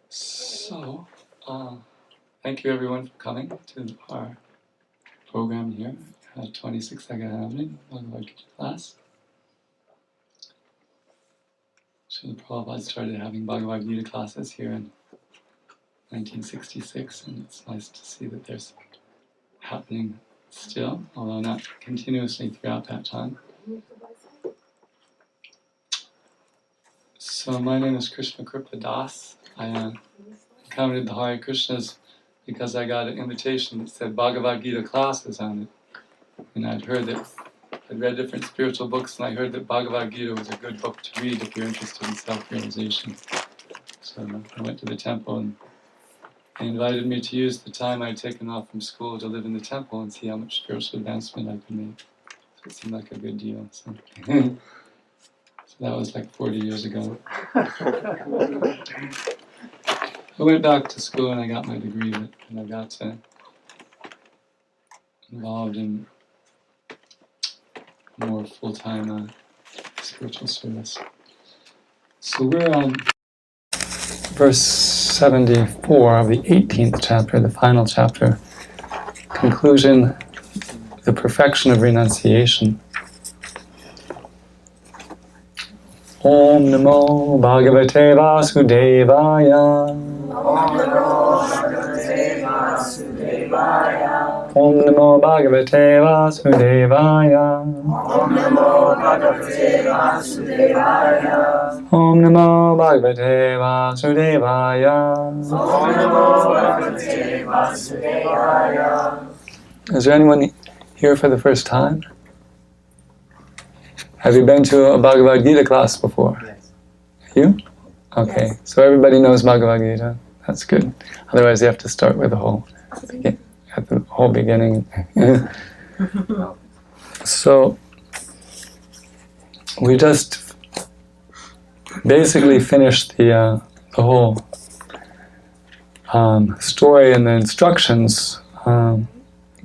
So, thank you everyone for coming to our program here at 26th Agaham Bhagavad-gita class. Srila Prabhupada started having Bhagavad-gita classes here in 1966, and it's nice to see that there's happening still, although not continuously throughout that time. So my name is Krishna-kripa Das. I encountered the Hare Krishnas because I got an invitation that said Bhagavad-gita classes on it. And I'd read different spiritual books, and I heard that Bhagavad-gita was a good book to read if you're interested in self-realization. So I went to the temple, and they invited me to use the time I'd taken off from school to live in the temple and see how much spiritual advancement I could make. So it seemed like a good deal. So, so that was like 40 years ago. I went back to school and I got my degree, and I got involved in more full-time spiritual service. So we're on verse 74 of the 18th chapter, the final chapter, conclusion, the perfection of renunciation. Om Namo Bhagavate Vasudevaya. Om Namo Bhagavate Vasudevaya. Om Namo Bhagavate Vasudevaya. Om Namo Bhagavate Vasudevaya. Om Namo Bhagavate Vasudevaya. Is there anyone here for the first time? Have you been to a Bhagavad-gita class before? Yes. You? Okay, so everybody knows Bhagavad-gita. That's good. Otherwise you have to start with at the whole beginning. So, we just basically finished the whole story and the instructions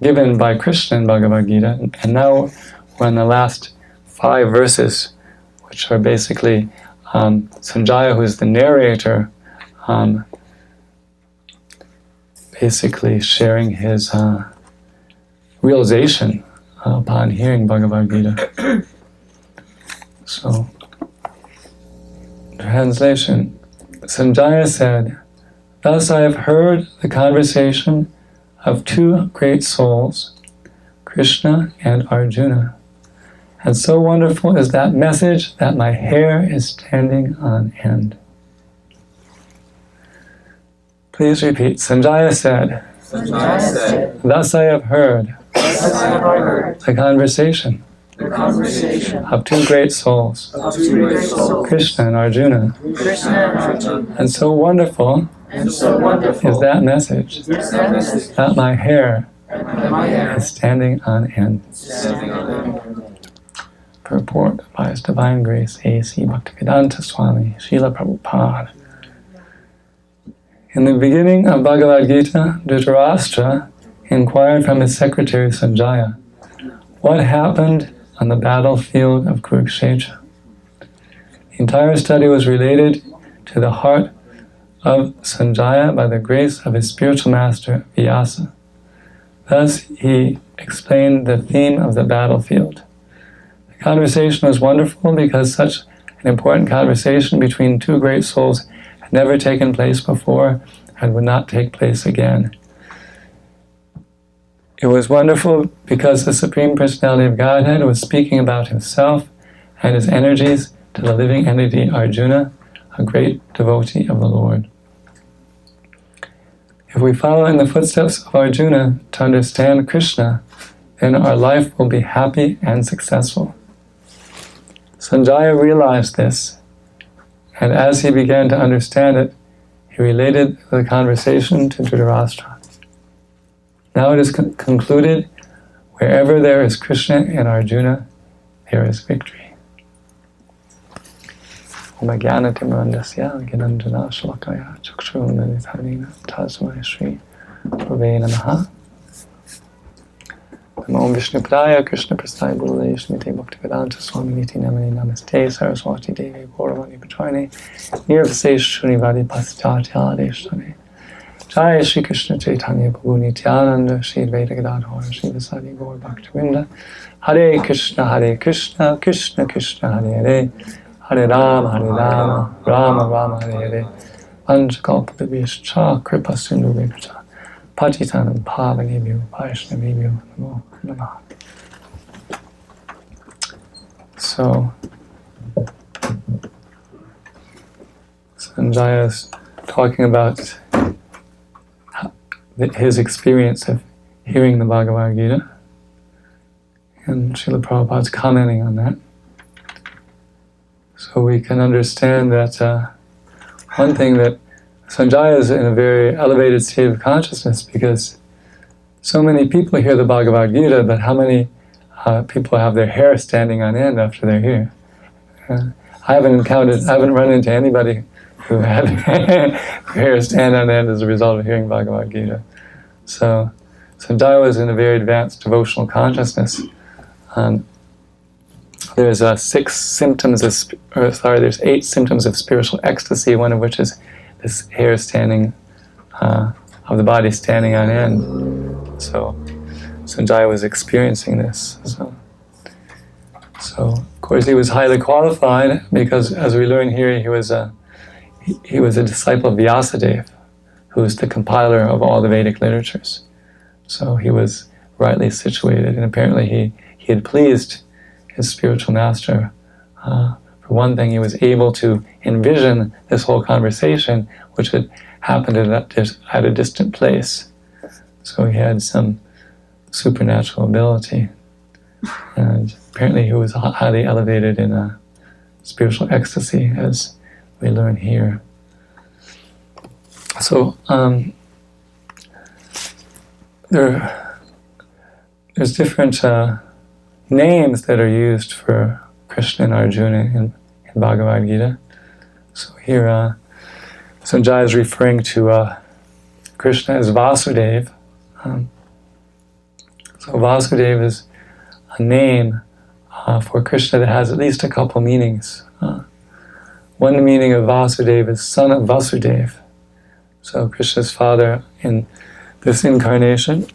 given by Krishna in Bhagavad-gita, and now we're on the last 5 verses, which are basically Sanjaya, who's the narrator, basically sharing his realization upon hearing Bhagavad-gita. So, translation. Sanjaya said, "Thus I have heard the conversation of 2 great souls, Krishna and Arjuna. And so wonderful is that message that my hair is standing on end." Please repeat. Sanjaya said, "Thus I have heard the conversation of 2 great souls, Krishna and Arjuna. And so wonderful is that message that my hair is standing on end." Purport by His Divine Grace A.C. Bhaktivedanta Swami Srila Prabhupada. In the beginning of Bhagavad-gita, Dhritarashtra inquired from his secretary Sanjaya what happened on the battlefield of Kurukshetra. The entire study was related to the heart of Sanjaya by the grace of his spiritual master Vyasa. Thus he explained the theme of the battlefield. The conversation was wonderful because such an important conversation between 2 great souls had never taken place before and would not take place again. It was wonderful because the Supreme Personality of Godhead was speaking about himself and his energies to the living entity Arjuna, a great devotee of the Lord. If we follow in the footsteps of Arjuna to understand Krishna, then our life will be happy and successful. Sanjaya realized this, and as he began to understand it, he related the conversation to Dhritarashtra. Now it is concluded, wherever there is Krishna and Arjuna, there is victory. Om Jnanatimandasya Gnanjana Shalakaya Chakshunanithanina Tasmai Shri Prave Namaha. Namo Vishnu Padaya Krishna Prasthaya Bhutale Shmite Bhaktivedanta Swami Niti Namani Namaste Saraswati Devi Gauravani Pachani Nirvasesh Shrivadi Paschatya Deshtane Jai Shri Krishna Chaitanya Prabhu Nityananda Shri Advaita Gadadhara Shri Vasadi Gaur Bhaktivinoda Hare Krishna Krishna Krishna Hare Hare Hare Rama Rama Rama Hare Hare Panchakalpatavischa Kripa Sindhu Vipcha Patitanam Pavanebhyo Vaishnavebhyo Namo Namaha. So Sanjaya's talking about his experience of hearing the Bhagavad-gita, and Srila Prabhupada's commenting on that. So we can understand that one thing that Sanjaya is in a very elevated state of consciousness, because so many people hear the Bhagavad-gita, but how many people have their hair standing on end after they hear? I haven't run into anybody who had hair stand on end as a result of hearing Bhagavad-gita. So Sanjaya was in a very advanced devotional consciousness. There's there's 8 symptoms of spiritual ecstasy, one of which is this hair standing, of the body standing on end. So Sanjaya was experiencing this. So of course he was highly qualified, because as we learn here, he was a disciple of Vyasadeva, who is the compiler of all the Vedic literatures. So he was rightly situated, and apparently he had pleased his spiritual master. For one thing, he was able to envision this whole conversation, which had happened at a distant place. So he had some supernatural ability. And apparently he was highly elevated in a spiritual ecstasy, as we learn here. So there's different names that are used for Krishna and Arjuna in Bhagavad-gita. So here Sanjaya is referring to Krishna as Vasudeva. So Vasudeva is a name for Krishna that has at least a couple meanings. One meaning of Vasudeva is son of Vasudeva. So Krishna's father in this incarnation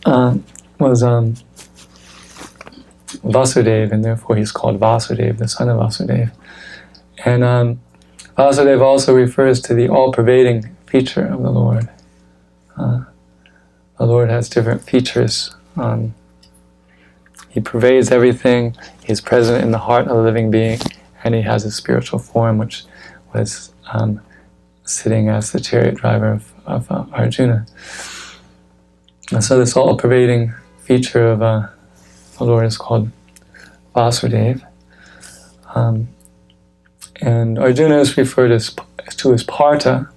was Vasudeva, and therefore he's called Vasudeva, the son of Vasudeva. And Vasudeva also refers to the all-pervading feature of the Lord. The Lord has different features. He pervades everything. He's present in the heart of the living being, and he has a spiritual form, which was sitting as the chariot driver of Arjuna. And so this all-pervading feature of the Lord is called Vasudeva. And Arjuna is referred to as Partha,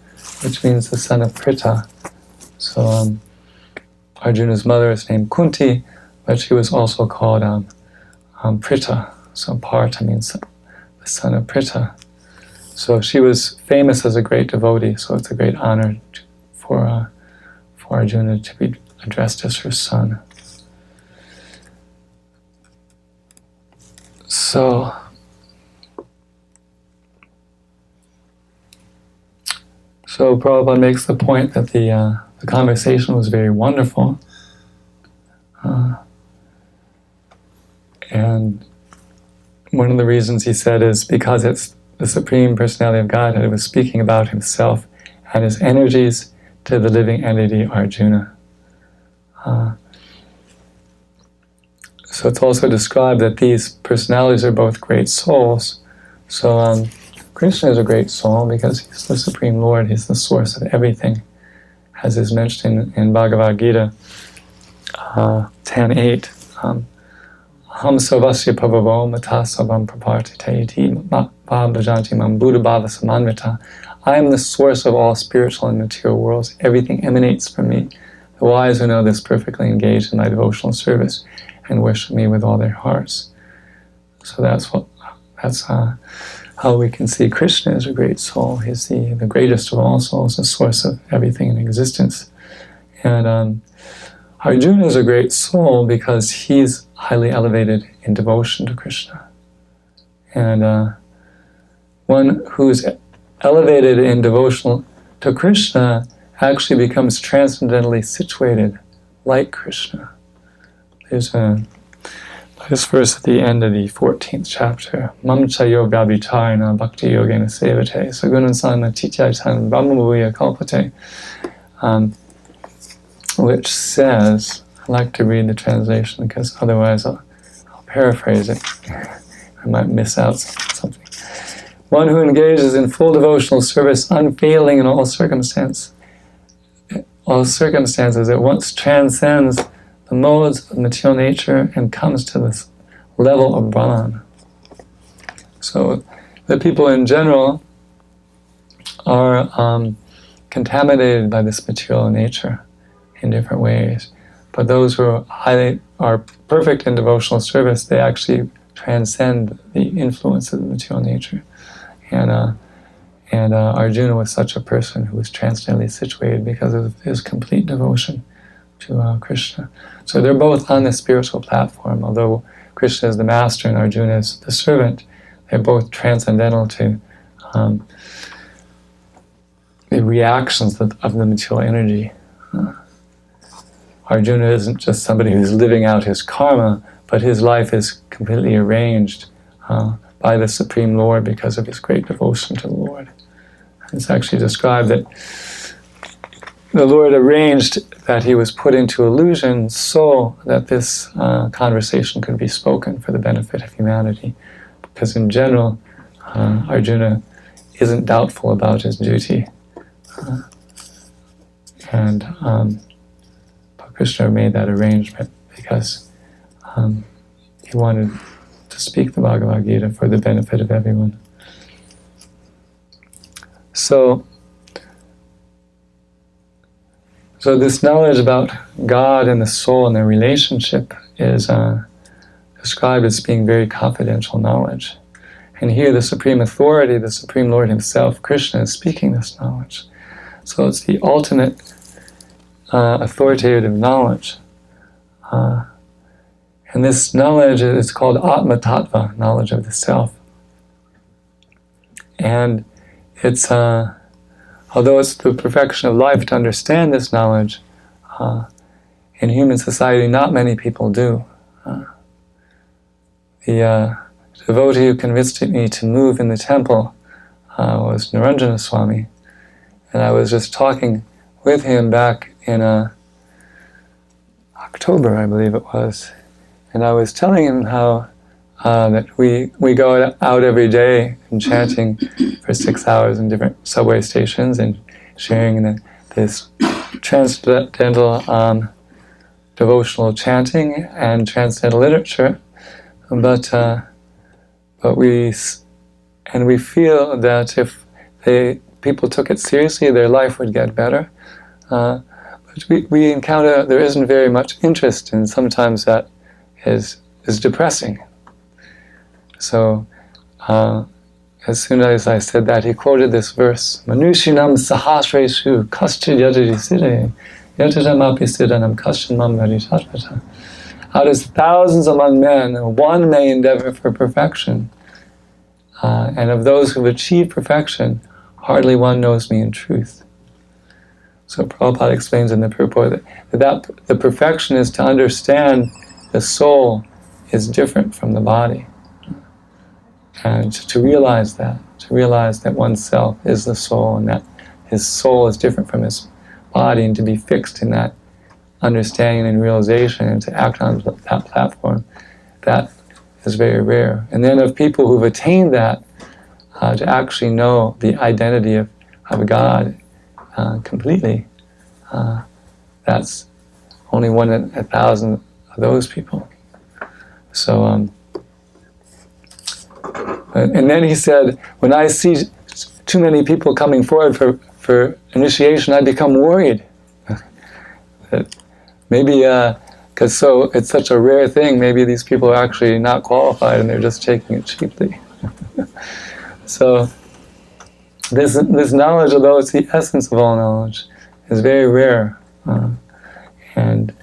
which means the son of Pritha. So Arjuna's mother is named Kunti, but she was also called Pritha. So Partha means the son of Pritha. So she was famous as a great devotee, so it's a great honor for Arjuna to be addressed as her son. So Prabhupada makes the point that the conversation was very wonderful, and one of the reasons he said is because it's the Supreme Personality of Godhead who was speaking about himself and his energies to the living entity Arjuna. So it's also described that these personalities are both great souls. So Krishna is a great soul because he's the Supreme Lord, he's the source of everything, as is mentioned in Bhagavad-gita 10.8. Ham savasya pavavo mata savam prapartite iti bhajanti mam buddha bhava samanvita. I am the source of all spiritual and material worlds. Everything emanates from me. The wise who know this perfectly engage in my devotional service and worship me with all their hearts. So that's how we can see Krishna as a great soul. He's the greatest of all souls, the source of everything in existence. And Arjuna is a great soul because he's highly elevated in devotion to Krishna. And one who's elevated in devotion to Krishna actually becomes transcendently situated like Krishna. There's this verse at the end of the 14th chapter. Mamcha yoga vabhicharana bhakti yogena sevate sagunansana tityaitan brahmabhuya kalpate, which says, I'd like to read the translation because otherwise I'll paraphrase it. I might miss out something. One who engages in full devotional service, unfailing in all circumstances, at once transcends the modes of material nature and comes to this level of Brahman. So the people in general are contaminated by this material nature in different ways. But those who are perfect in devotional service, they actually transcend the influence of the material nature. And Arjuna was such a person who was transcendently situated because of his complete devotion to Krishna. So they're both on the spiritual platform. Although Krishna is the master and Arjuna is the servant, they're both transcendental to the reactions of the material energy. Arjuna isn't just somebody who's living out his karma, but his life is completely arranged by the Supreme Lord because of his great devotion to the Lord. It's actually described that the Lord arranged that he was put into illusion so that this conversation could be spoken for the benefit of humanity. Because in general, Arjuna isn't doubtful about his duty. But Krishna made that arrangement because he wanted to speak the Bhagavad-gita for the benefit of everyone. So this knowledge about God and the soul and their relationship is described as being very confidential knowledge. And here the Supreme Authority, the Supreme Lord Himself, Krishna, is speaking this knowledge. So it's the ultimate authoritative knowledge. And this knowledge is called Atma Tattva, knowledge of the self. And it's, although it's the perfection of life to understand this knowledge, in human society not many people do. The devotee who convinced me to move in the temple was Niranjana Swami. And I was just talking with him back in October, I believe it was. And I was telling him how that we go out every day and chanting for 6 hours in different subway stations and sharing this transcendental devotional chanting and transcendental literature. But we feel that if people took it seriously, their life would get better. But we encounter there isn't very much interest, and sometimes that is depressing. So as soon as I said that, he quoted this verse: Manushinam sahasreshu kaschid yajari sire yajadamapi siddhanam kaschid mam varishatmata. Out of thousands among men, one may endeavor for perfection. And of those who have achieved perfection, hardly one knows me in truth. So Prabhupada explains in the purport that the perfection is to understand the soul is different from the body. And to realize that oneself is the soul and that his soul is different from his body, and to be fixed in that understanding and realization and to act on that platform, that is very rare. And then of people who've attained that, to actually know the identity of God completely, that's only 1 in 1,000 of those people. So, and then he said, when I see too many people coming forward for initiation, I become worried. That maybe, because it's such a rare thing, maybe these people are actually not qualified and they're just taking it cheaply. So this knowledge, although it's the essence of all knowledge, is very rare. And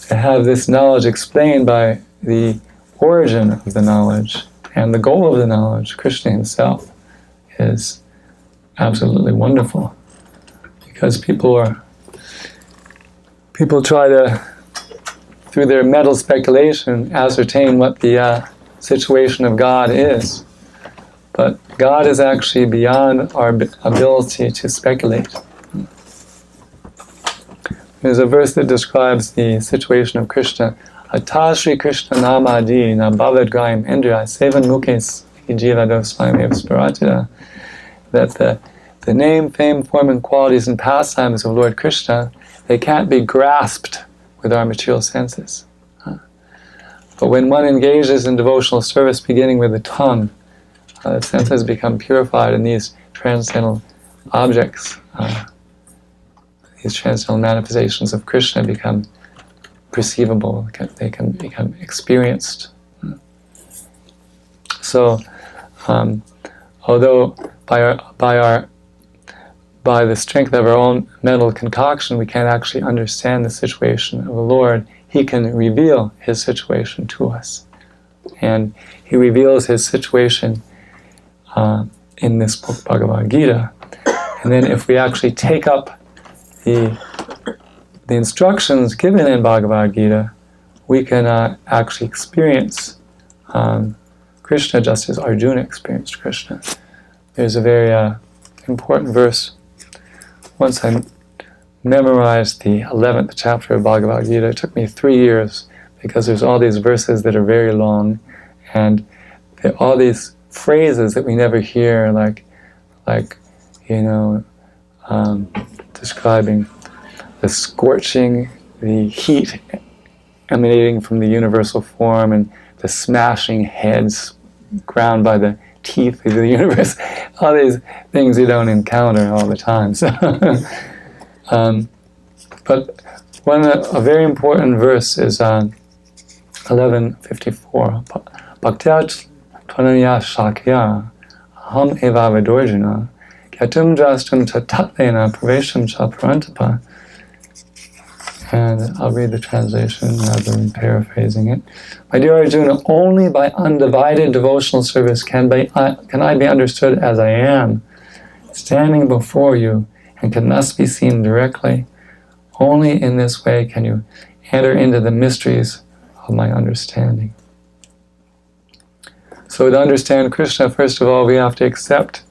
to have this knowledge explained by the origin of the knowledge and the goal of the knowledge, Krishna himself, is absolutely wonderful. Because people try to, through their mental speculation, ascertain what the situation of God is. But God is actually beyond our ability to speculate. There's a verse that describes the situation of Krishna. Ata Shri Krishna Namadi na Bhavad-gayam Indriya Sevan Mukhes Jivadosvayam Sparatida. That the name, fame, form, and qualities and pastimes of Lord Krishna, they can't be grasped with our material senses. But when one engages in devotional service beginning with the tongue, the senses become purified and these transcendental objects, these transcendental manifestations of Krishna become perceivable, they can become experienced. So, although by the strength of our own mental concoction we can't actually understand the situation of the Lord, He can reveal His situation to us. And He reveals His situation in this book, Bhagavad-gita. And then if we actually take up the instructions given in Bhagavad-gita, we can actually experience Krishna just as Arjuna experienced Krishna. There's a very important verse. Once I memorized the 11th chapter of Bhagavad-gita, it took me 3 years because there's all these verses that are very long and there are all these phrases that we never hear, like describing the scorching, the heat emanating from the universal form, and the smashing heads ground by the teeth of the universe. All these things you don't encounter all the time. So, but a very important verse is 11:54. Bhaktyat Tvanaya Shakya Ham Eva Vidorjuna Kyatum Drastum Tatatena Pravesham Chaparantapa. And I'll read the translation rather than paraphrasing it. My dear Arjuna, only by undivided devotional service can I be understood as I am, standing before you, and can thus be seen directly. Only in this way can you enter into the mysteries of my understanding. So to understand Krishna, first of all, we have to accept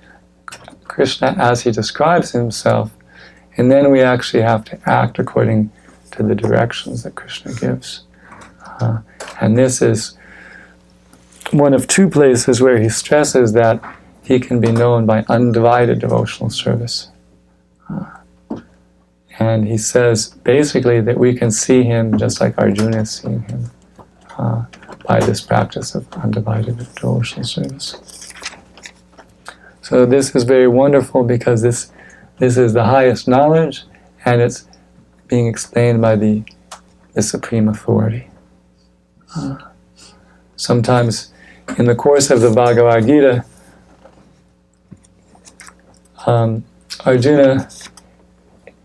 Krishna as He describes Himself, and then we actually have to act according to the directions that Krishna gives. And this is one of two places where He stresses that He can be known by undivided devotional service. And He says basically that we can see Him just like Arjuna is seeing Him by this practice of undivided devotional service. So this is very wonderful because this is the highest knowledge, and it's being explained by the supreme authority. Sometimes in the course of the Bhagavad-gita, Arjuna,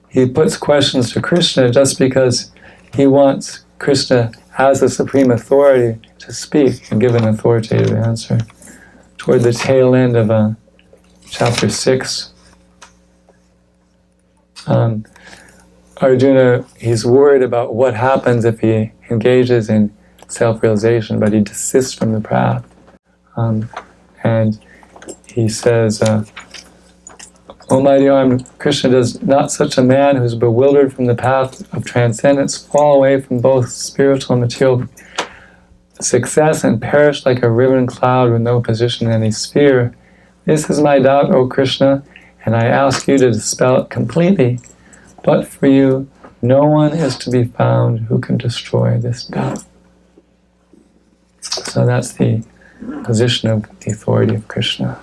he puts questions to Krishna just because he wants Krishna as the supreme authority to speak and give an authoritative answer. Toward the tail end of chapter 6, Arjuna, he's worried about what happens if he engages in self-realization, but he desists from the path. And he says, O mighty arm, Krishna, does not such a man who's bewildered from the path of transcendence fall away from both spiritual and material success and perish like a riven cloud with no position in any sphere? This is my doubt, O Krishna, and I ask you to dispel it completely. But for you, no one is to be found who can destroy this doubt. So that's the position of the authority of Krishna.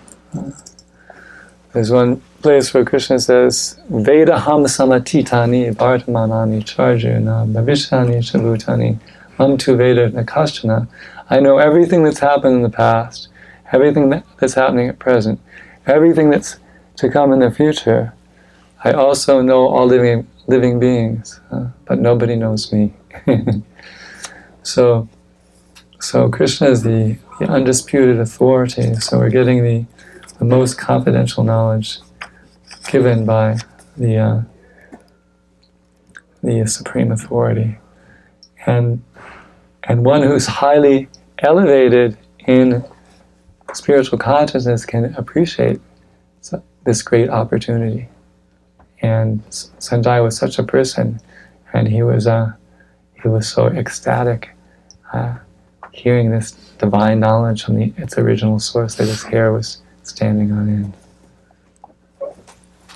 There's one place where Krishna says, Vedaham samatitani vartamanani charjuna bhavishani shalutani mam tu veda nakashana. I know everything that's happened in the past, everything that's happening at present, everything that's to come in the future. I also know all living beings, but nobody knows me. So Krishna is the undisputed authority. So we're getting the most confidential knowledge given by the supreme authority, and one who's highly elevated in spiritual consciousness can appreciate this great opportunity. And Sanjaya was such a person, and he was so ecstatic hearing this divine knowledge from its original source that his hair was standing on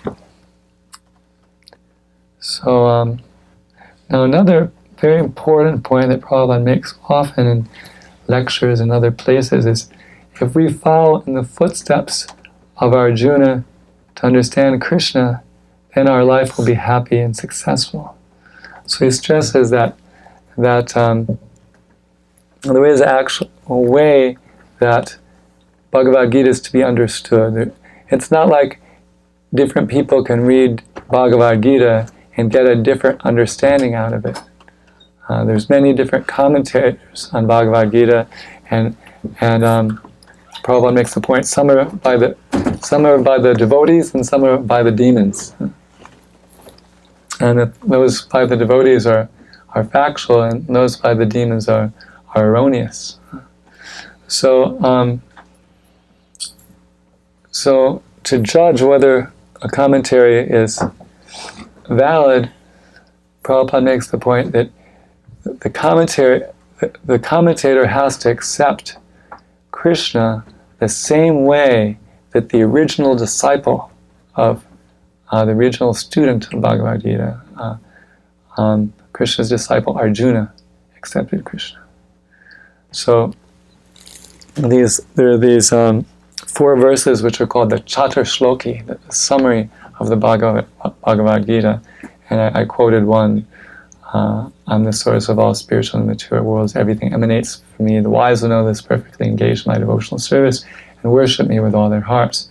end. So now another very important point that Prabhupada makes often in lectures and other places is, if we follow in the footsteps of Arjuna to understand Krishna, then our life will be happy and successful. So he stresses that there is actually a way that Bhagavad-gita is to be understood. It's not like different people can read Bhagavad-gita and get a different understanding out of it. There's many different commentators on Bhagavad-gita, and Prabhupada makes the point, some are by the devotees and some are by the demons. And those by the devotees are factual, and those by the demons are erroneous. So to judge whether a commentary is valid, Prabhupada makes the point that the commentator has to accept Krishna the same way that the original disciple of the original student of Bhagavad-gita, Krishna's disciple Arjuna, accepted Krishna. So there are these 4 verses which are called the Chatur Shloki, the summary of the Bhagavad-gita, and I quoted one. I'm the source of all spiritual and material worlds. Everything emanates from me. The wise will know this, perfectly engaged in my devotional service and worship me with all their hearts.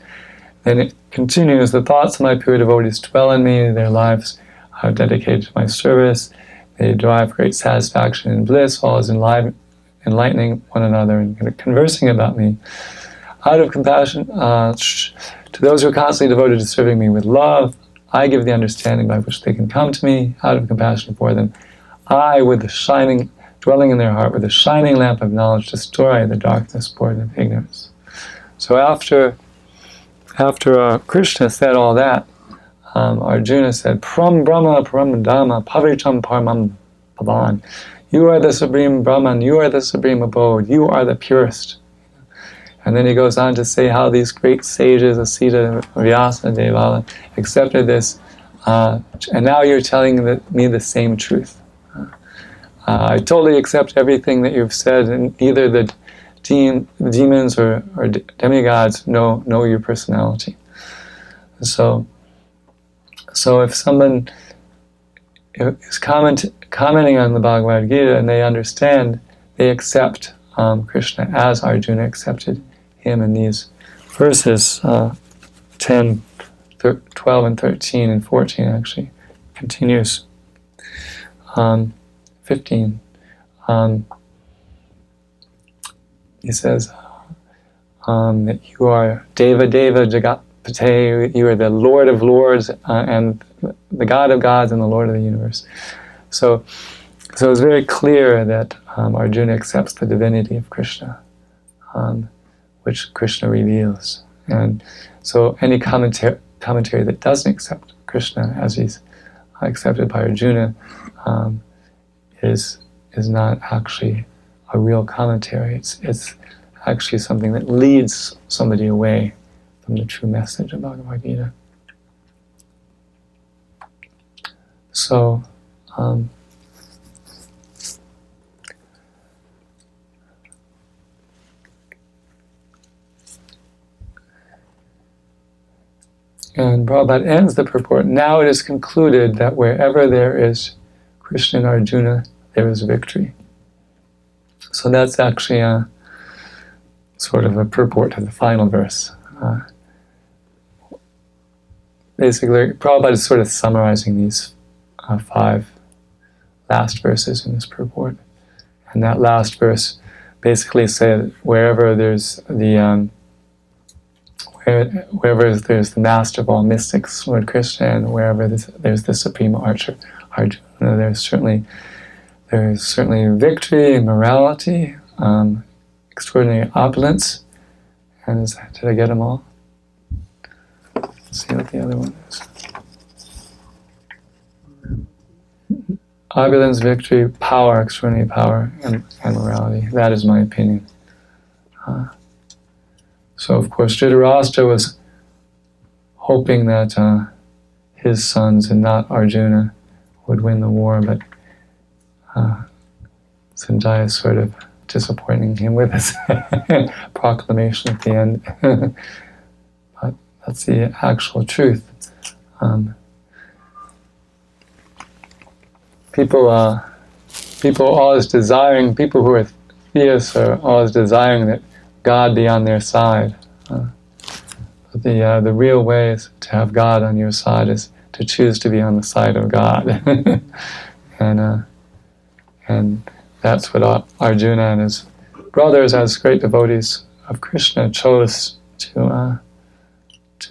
Then it continues, the thoughts of my pure devotees dwell in me, their lives are dedicated to my service, they derive great satisfaction and bliss, always enlightening one another and conversing about me. Out of compassion, to those who are constantly devoted to serving me with love, I give the understanding by which they can come to me. Out of compassion for them, I, with the shining, dwelling in their heart, with the shining lamp of knowledge, destroy the darkness born of ignorance. So after Krishna said all that, Arjuna said, Param Brahma, Param Dhamma, Pavitam Paramam Pavan. You are the supreme Brahman, you are the supreme abode, you are the purest. And then he goes on to say how these great sages, Asita, Vyasa, Devala, accepted this, and now you're telling me the same truth. I totally accept everything that you've said, and either the demons or demigods know your personality. So if someone is commenting on the Bhagavad-gita and they understand, they accept Krishna as Arjuna accepted him in these verses 10, 12 and 13 and 14 actually continues. 15. He says that you are Deva Deva Jagatpate, you are the Lord of Lords and the God of Gods and the Lord of the universe. So it's very clear that Arjuna accepts the divinity of Krishna, which Krishna reveals. And so any commentary that doesn't accept Krishna as he's accepted by Arjuna is not actually a real commentary. It's actually something that leads somebody away from the true message of Bhagavad-gita. So and Prabhupada ends the purport. Now it is concluded that wherever there is Krishna and Arjuna, there is victory. So that's actually a sort of a purport to the final verse. basically, Prabhupada is sort of summarizing these 5 last verses in this purport. And that last verse basically said, wherever there's the master of all mystics, Lord Krishna, and wherever there's the supreme archer, Arjuna, there's certainly victory, morality, extraordinary opulence. And did I get them all? Let's see what the other one is. Opulence, victory, power, extraordinary power, and morality. That is my opinion. So, of course, Dhritarashtra was hoping that his sons and not Arjuna would win the war, but Sanjaya is sort of disappointing him with his proclamation at the end. But that's the actual truth. People always desiring, people who are theists are always desiring that God be on their side. But the real way is to have God on your side is to choose to be on the side of God. and that's what Arjuna and his brothers, as great devotees of Krishna, chose to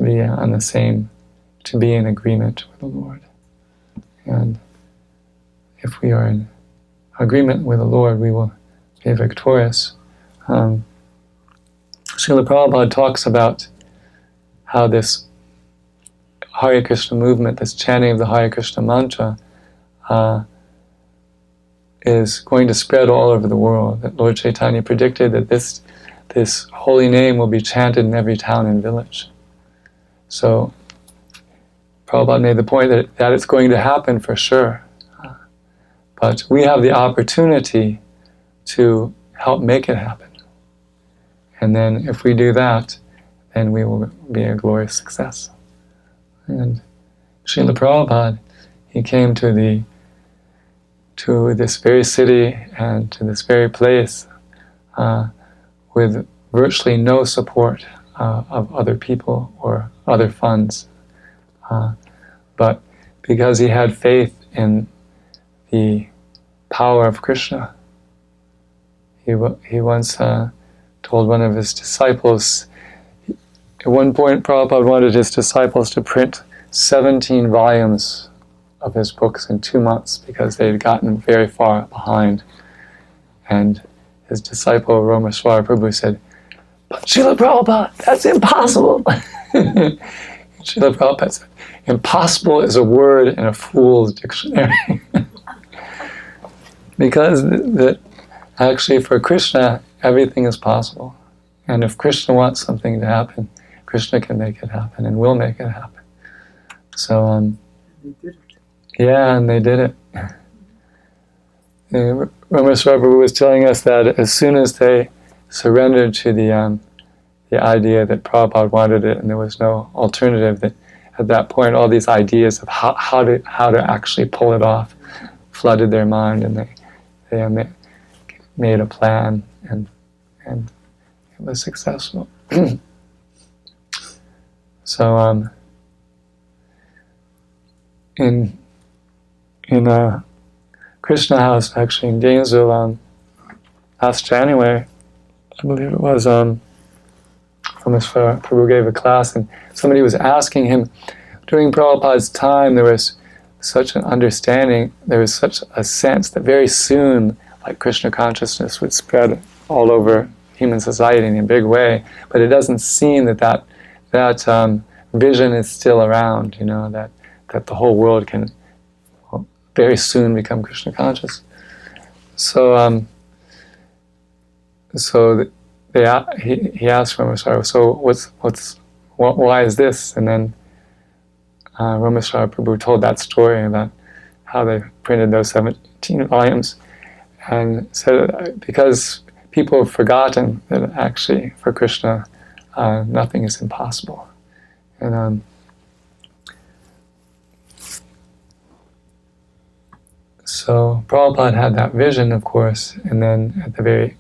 be on the same, to be in agreement with the Lord. And if we are in agreement with the Lord, we will be victorious. Srila Prabhupada talks about how this Hare Krishna movement, this chanting of the Hare Krishna mantra, is going to spread all over the world. That Lord Chaitanya predicted that this holy name will be chanted in every town and village. So Prabhupada made the point that it's going to happen for sure. But we have the opportunity to help make it happen. And then if we do that, then we will be a glorious success. And Srila Prabhupada, he came to this very city and to this very place with virtually no support of other people or other funds. But because he had faith in the power of Krishna, he once told one of his disciples, at one point Prabhupada wanted his disciples to print 17 volumes of his books in 2 months because they had gotten very far behind. And his disciple Ramaswara Prabhu said, "But Srila Prabhupada, that's impossible." Srila Prabhupada said, "Impossible is a word in a fool's dictionary." Because actually for Krishna, everything is possible. And if Krishna wants something to happen, Krishna can make it happen and will make it happen. So, they did it. Yeah, and they did it. Ramaswara Prabhu was telling us that as soon as they surrendered to the idea that Prabhupada wanted it and there was no alternative, that at that point all these ideas of how to actually pull it off flooded their mind, and they made a plan, and it was successful. So in Krishna House, actually in Gainesville, last January, I believe it was, Ramaswara Prabhu gave a class, and somebody was asking him, during Prabhupada's time, there was such an understanding, there was such a sense that very soon, like Krishna consciousness would spread all over human society in a big way, but it doesn't seem that vision is still around, that the whole world can very soon become Krishna conscious. So he asked Ramaswara, "So why is this?" And then Ramaswara Prabhu told that story about how they printed those 17 volumes, and said because people have forgotten that actually for Krishna nothing is impossible. And so Prabhupada had that vision, of course, and then in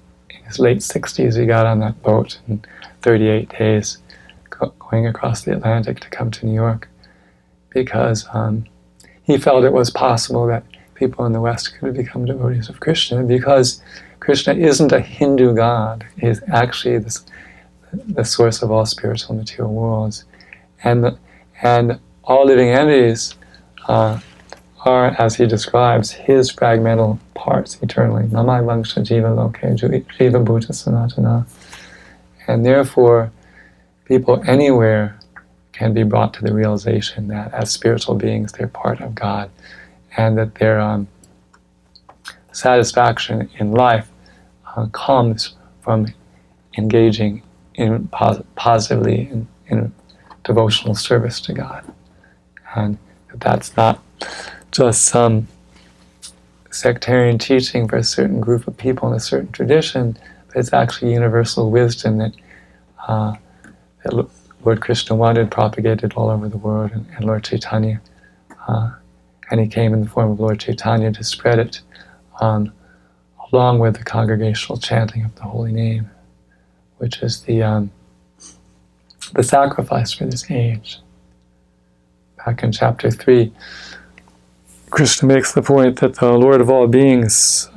his late 60s he got on that boat in 38 days going across the Atlantic to come to New York. because he felt it was possible that people in the West could become devotees of Krishna, because Krishna isn't a Hindu god. He's actually the source of all spiritual material worlds. And all living entities are, as he describes, his fragmental parts eternally. Namai vangsha jiva loke jiva bhuta sanatana. And therefore, people anywhere can be brought to the realization that as spiritual beings, they're part of God, and that their satisfaction in life comes from engaging positively in devotional service to God. And that's not just some sectarian teaching for a certain group of people in a certain tradition, but it's actually universal wisdom that Lord Krishna wanted propagated all over the world, and Lord Chaitanya. And he came in the form of Lord Chaitanya to spread it along with the congregational chanting of the holy name, which is the sacrifice for this age. Back in chapter 3, Krishna makes the point that the Lord of all beings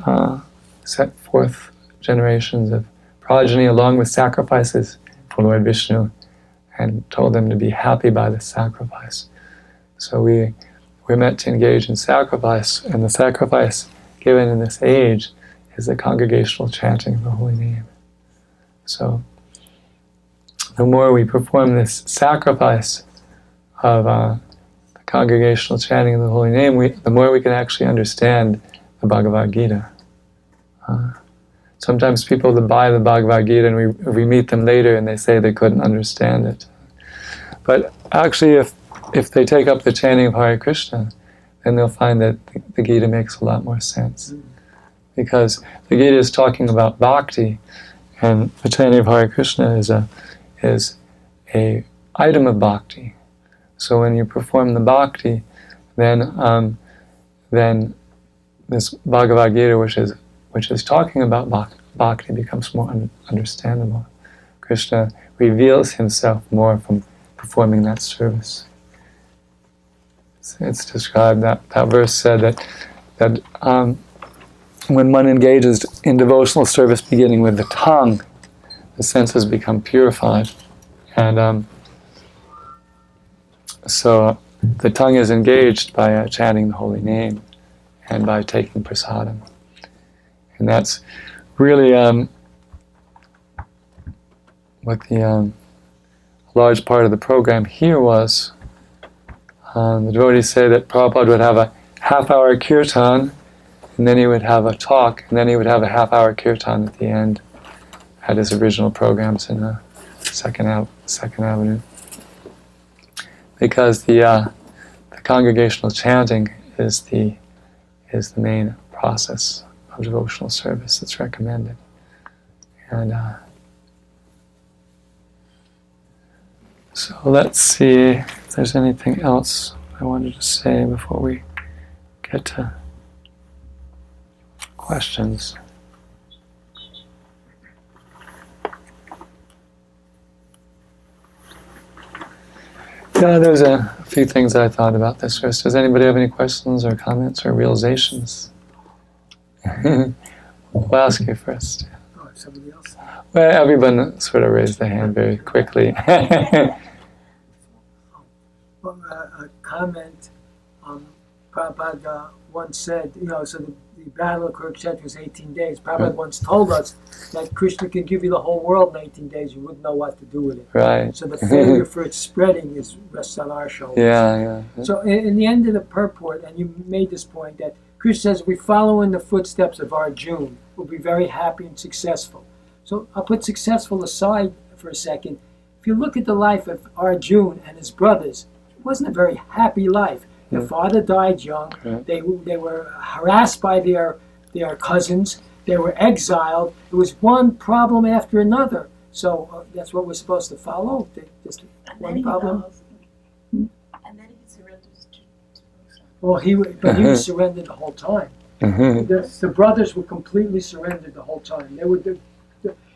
set forth generations of progeny along with sacrifices for Lord Vishnu, and told them to be happy by the sacrifice. So we're meant to engage in sacrifice, and the sacrifice given in this age is the congregational chanting of the holy name. So the more we perform this sacrifice of the congregational chanting of the holy name, the more we can actually understand the Bhagavad-gita. Sometimes people that buy the Bhagavad-gita and we meet them later and they say they couldn't understand it. But actually, if they take up the chanting of Hare Krishna, then they'll find that the Gita makes a lot more sense. Because the Gita is talking about bhakti, and the chanting of Hare Krishna is a item of bhakti. So when you perform the bhakti, then this Bhagavad-gita, which is talking about bhakti, becomes more understandable. Krishna reveals himself more from performing that service. It's described, that verse said that when one engages in devotional service beginning with the tongue, the senses become purified. And so the tongue is engaged by chanting the holy name and by taking prasadam. And that's really what the large part of the program here was. The devotees say that Prabhupada would have a half-hour kirtan, and then he would have a talk, and then he would have a half-hour kirtan at the end at his original programs in Second Avenue. Because the congregational chanting is the main process of devotional service that's recommended. And so let's see if there's anything else I wanted to say before we get to questions. Yeah, there's a few things I thought about this verse. Does anybody have any questions or comments or realizations? We'll ask you first. Oh, somebody else? Well, everyone sort of raised their hand very quickly. Well, a comment. Prabhupada once said, so the battle of Kurukshetra was 18 days. Prabhupada once told us that Krishna can give you the whole world in 18 days. You wouldn't know what to do with it. Right. So the failure for its spreading rests on our shoulders. Yeah. So in the end of the purport, and you made this point, that Krishna says, we follow in the footsteps of Arjuna, we'll be very happy and successful. So I'll put successful aside for a second. If you look at the life of Arjuna and his brothers, it wasn't a very happy life. Their father died young. They were harassed by their cousins. They were exiled. It was one problem after another. So that's what we're supposed to follow. Just one problem. And then he surrenders to Krishna. Well, he was surrendered the whole time. The brothers were completely surrendered the whole time.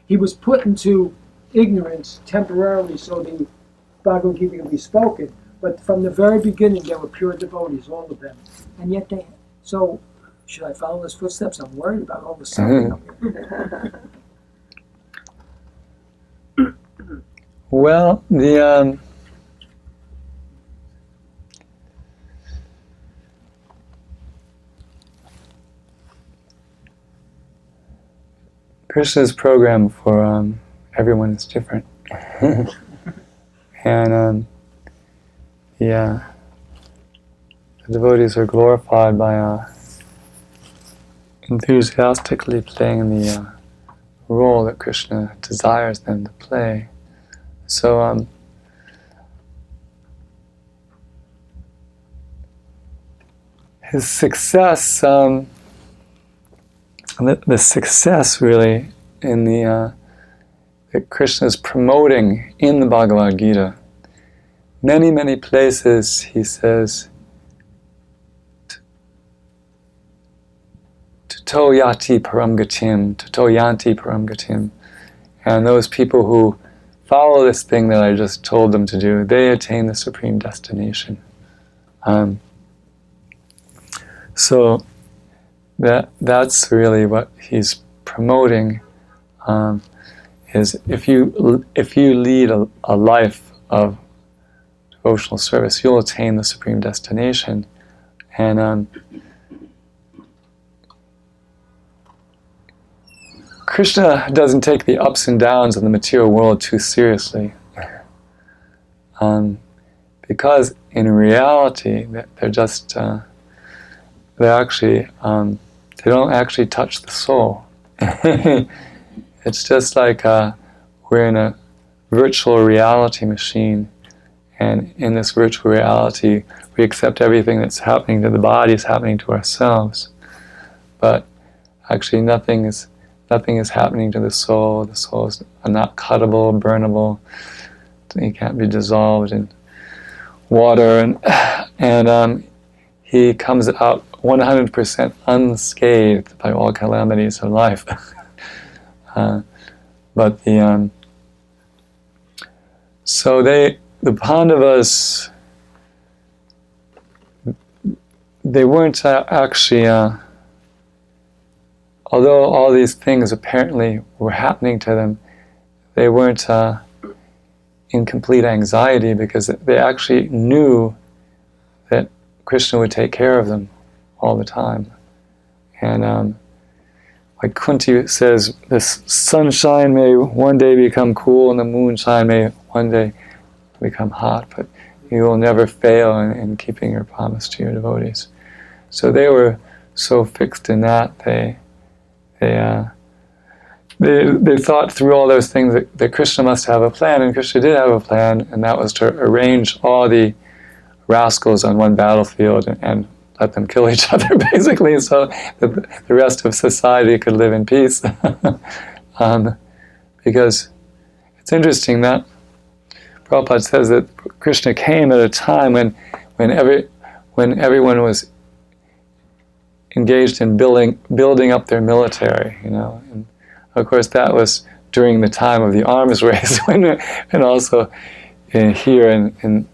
He was put into ignorance temporarily so the Bhagavad-gita could be spoken. But from the very beginning, they were pure devotees, all of them. And yet they, so should I follow his footsteps? I'm worried about all the suffering. Well, Krishna's program for everyone is different. And the devotees are glorified by enthusiastically playing the role that Krishna desires them to play. So his success, the success really in that Krishna is promoting in the Bhagavad-gita, many, many places he says, Tato yati param gatim, tato yanti param gatim. And those people who follow this thing that I just told them to do, they attain the supreme destination. So that's really what he's promoting, is if you lead a life of devotional service, you'll attain the supreme destination. And Krishna doesn't take the ups and downs of the material world too seriously, because in reality they're just they don't actually touch the soul. It's just like we're in a virtual reality machine, and in this virtual reality we accept everything that's happening to the body is happening to ourselves, but actually nothing is happening to the soul. The soul is not cuttable, burnable. It can't be dissolved in water, and he comes out 100% unscathed by all calamities of life. But so the Pandavas, they weren't actually, although all these things apparently were happening to them, they weren't in complete anxiety, because they actually knew that Krishna would take care of them all the time. And like Kunti says, the sunshine may one day become cool and the moonshine may one day become hot, but you will never fail in keeping your promise to your devotees. So they were so fixed in that they thought through all those things that Krishna must have a plan, and Krishna did have a plan, and that was to arrange all the rascals on one battlefield and let them kill each other, basically, so that the rest of society could live in peace. Because it's interesting that Prabhupada says that Krishna came at a time when everyone was engaged in building up their military, and of course that was during the time of the arms race, and also here in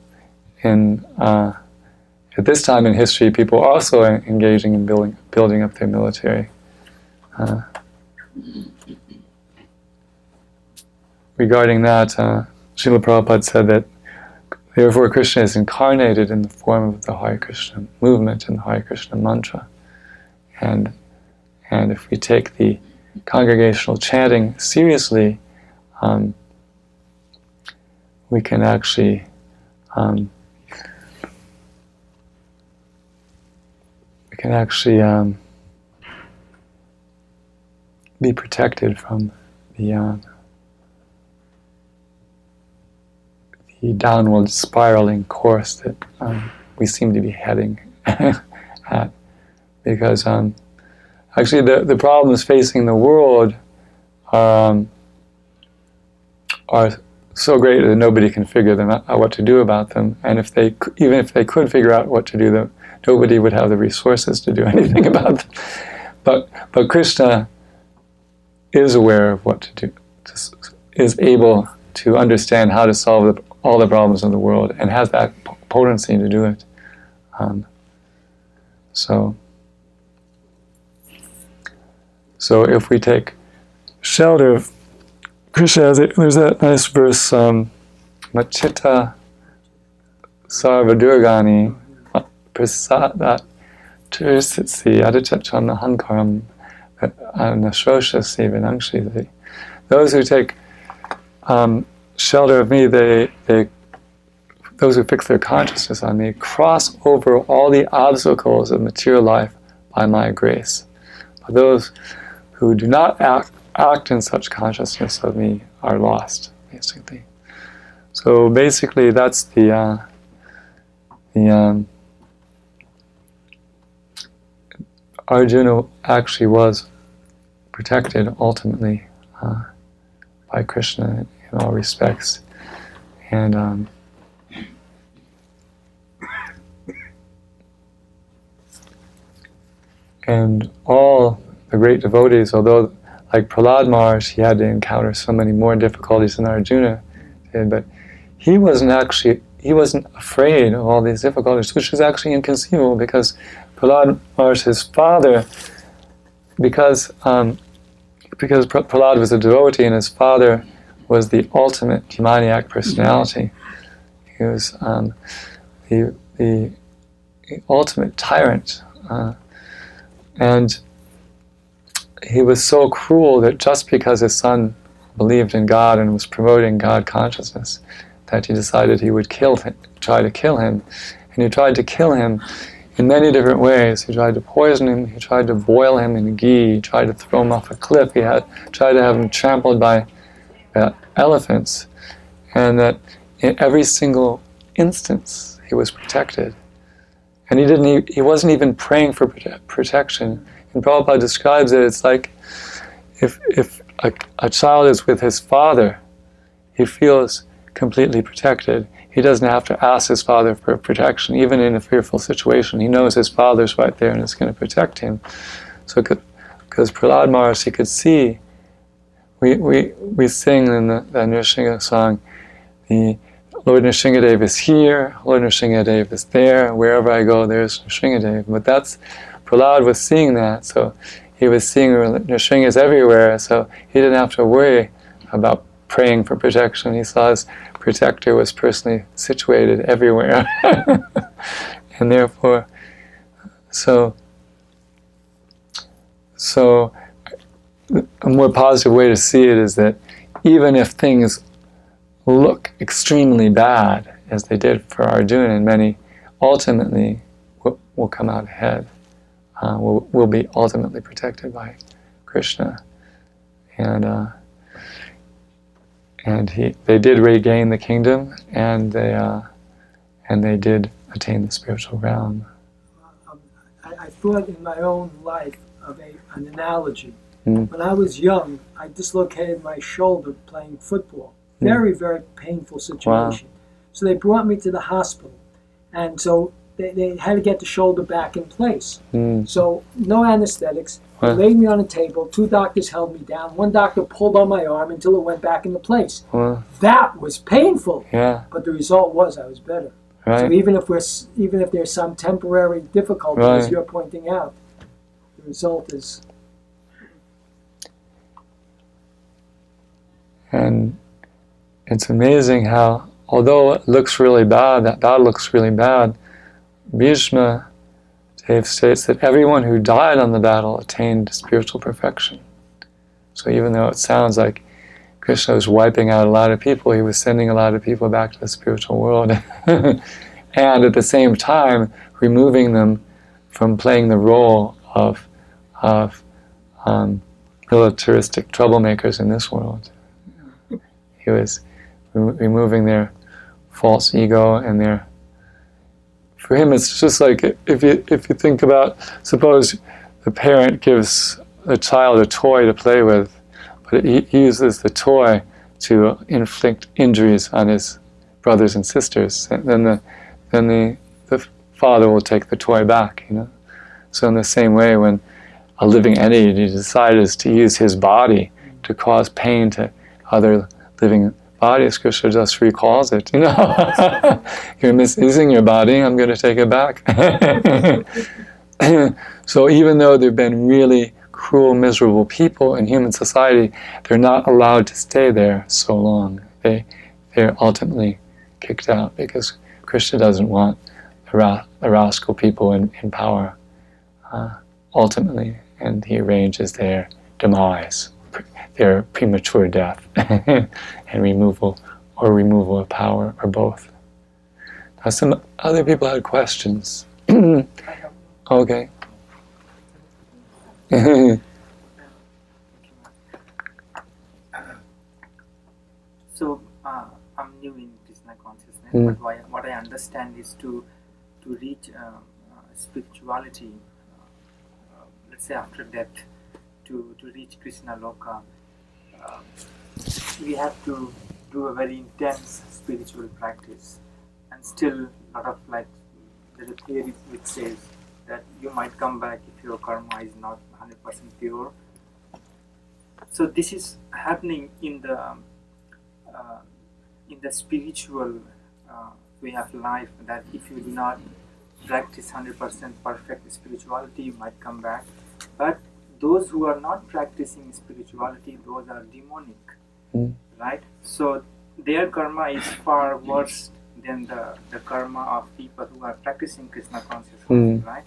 at this time in history, people are also engaging in building up their military. Regarding that, Srila Prabhupada said that therefore Krishna is incarnated in the form of the Hare Krishna movement and the Hare Krishna mantra. And if we take the congregational chanting seriously, we can actually be protected from the downward spiraling course that we seem to be heading at. Because actually the problems facing the world are so great that nobody can figure them out, what to do about them. And even if they could figure out what to do, them, nobody would have the resources to do anything about them. But Krishna is aware of what to do, is able to understand how to solve all the problems of the world, and has that potency to do it. So if we take shelter of Krishna, there's that nice verse, Machita Sarvadurgani Prasadat Tirsitsi Aditachana Hankaram Nasroshasi Vinangshi. Those who take shelter of me, those who fix their consciousness on me, cross over all the obstacles of material life by my grace. But those who do not act in such consciousness of me are lost, basically. So basically that's the Arjuna actually was protected ultimately by Krishna in all respects. And all the great devotees, although like Prahlad Maharaj, he had to encounter so many more difficulties than Arjuna did, but he wasn't afraid of all these difficulties, which is actually inconceivable, because Prahlad Maharaj, his father, because Prahlad was a devotee and his father was the ultimate demoniac personality. He was the ultimate tyrant. And he was so cruel that just because his son believed in God and was promoting God consciousness, that he decided he would try to kill him. And he tried to kill him in many different ways. He tried to poison him, he tried to boil him in ghee, he tried to throw him off a cliff, he tried to have him trampled by elephants. And that in every single instance he was protected. And he wasn't even praying for protection. And Prabhupada describes it, it's like if a child is with his father, he feels completely protected. He doesn't have to ask his father for protection, even in a fearful situation. He knows his father's right there and is going to protect him. So, because Prahlad Maharaj, he could see, we sing in the Nrsimha song, the Lord Nrsimhadev is here, Lord Nrsimhadev is there, wherever I go there's Nrsimhadev. But Prahlad was seeing that, so he was seeing Nrsimhas everywhere, so he didn't have to worry about praying for protection. He saw his protector was personally situated everywhere. And therefore, so a more positive way to see it is that even if things look extremely bad, as they did for Arjuna and many, ultimately will come out ahead. Will be ultimately protected by Krishna. And they did regain the kingdom, and they did attain the spiritual realm. I thought in my own life of an analogy. When I was young, I dislocated my shoulder playing football. Very, very painful situation. Wow. So they brought me to the hospital, and so they had to get the shoulder back in place. So no anesthetics. They laid me on a table. 2 doctors held me down. 1 doctor pulled on my arm until it went back into place. That was painful. Yeah. But the result was I was better. Right. So even if there's some temporary difficulty, as you're pointing out, the result is. And it's amazing how, although it looks really bad, that battle looks really bad, Bhishma Dev states that everyone who died on the battle attained spiritual perfection. So even though it sounds like Krishna was wiping out a lot of people, he was sending a lot of people back to the spiritual world. And at the same time, removing them from playing the role of militaristic troublemakers in this world. He was removing their false ego and their. For him, it's just like if you think about, suppose the parent gives a child a toy to play with, but he uses the toy to inflict injuries on his brothers and sisters. And then the father will take the toy back. So in the same way, when a living entity decides to use his body to cause pain to other living body, as Krishna just recalls it. You're misusing your body, I'm going to take it back. So even though there have been really cruel, miserable people in human society, they're not allowed to stay there so long. They're ultimately kicked out because Krishna doesn't want the rascal people in power ultimately, and he arranges their demise, their premature death, and removal of power, or both. Now some other people had questions. Okay. So I'm new in Krishna consciousness, but what I understand is to reach spirituality, let's say after death, to reach Krishna Loka, we have to do a very intense spiritual practice, and still a lot of there's a theory which says that you might come back if your karma is not 100% pure. So this is happening in the spiritual way of life, that if you do not practice 100% perfect spirituality, you might come back. But those who are not practicing spirituality, those are demonic, right? So their karma is far worse than the karma of people who are practicing Krishna consciousness, right?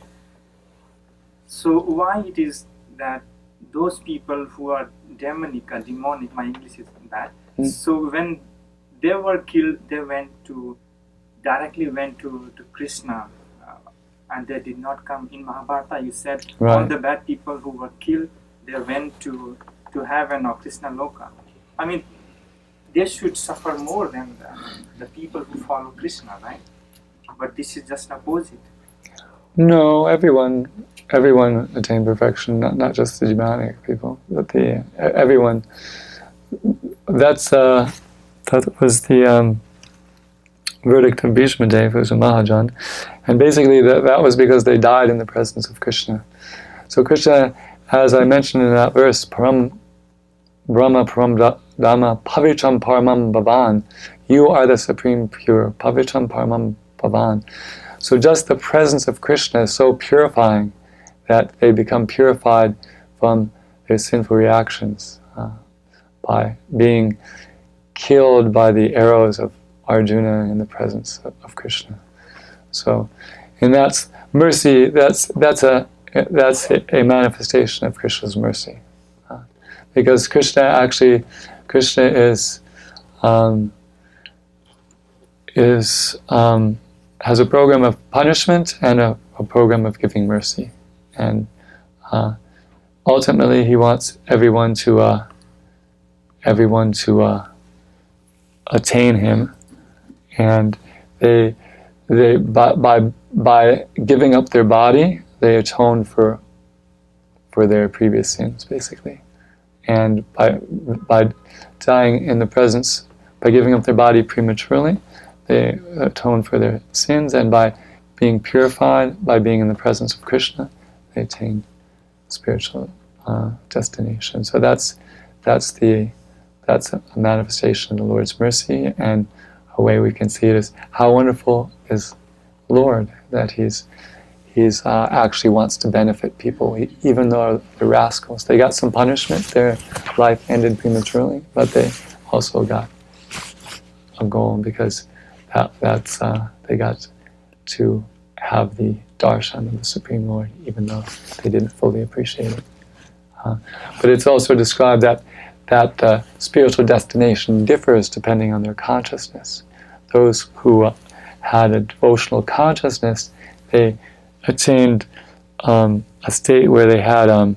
So why it is that those people who are demonic, my English is bad, so when they were killed, they directly went to Krishna, and they did not come. In Mahabharata, you said all the bad people who were killed, they went to heaven or Krishna Loka. I mean, they should suffer more than the people who follow Krishna, right? But this is just opposite. No, everyone attained perfection, not just the demonic people, but everyone. That was the verdict of Bhishma Dev, who was a Mahajan, and basically that was because they died in the presence of Krishna. So Krishna, as I mentioned in that verse, Param Brahma Param Dhamma Pavicham Paramam Bhavan, you are the supreme pure, Pavicham Paramam Bhavan. So just the presence of Krishna is so purifying that they become purified from their sinful reactions by being killed by the arrows of Arjuna in the presence of Krishna. So, and that's mercy. That's a manifestation of Krishna's mercy, because Krishna has a program of punishment and a program of giving mercy, and ultimately he wants everyone to attain him, and they by giving up their body, they atone for their previous sins, basically, and by dying in the presence, by giving up their body prematurely, they atone for their sins, and by being purified, by being in the presence of Krishna, they attain spiritual destination. So that's a manifestation of the Lord's mercy, and a way we can see it is how wonderful is Lord, that He's actually wants to benefit people, even though they're rascals. They got some punishment; their life ended prematurely, but they also got a goal because they got to have the darshan of the Supreme Lord, even though they didn't fully appreciate it. But it's also described that the spiritual destination differs depending on their consciousness. Those who had a devotional consciousness, they attained a state where they had a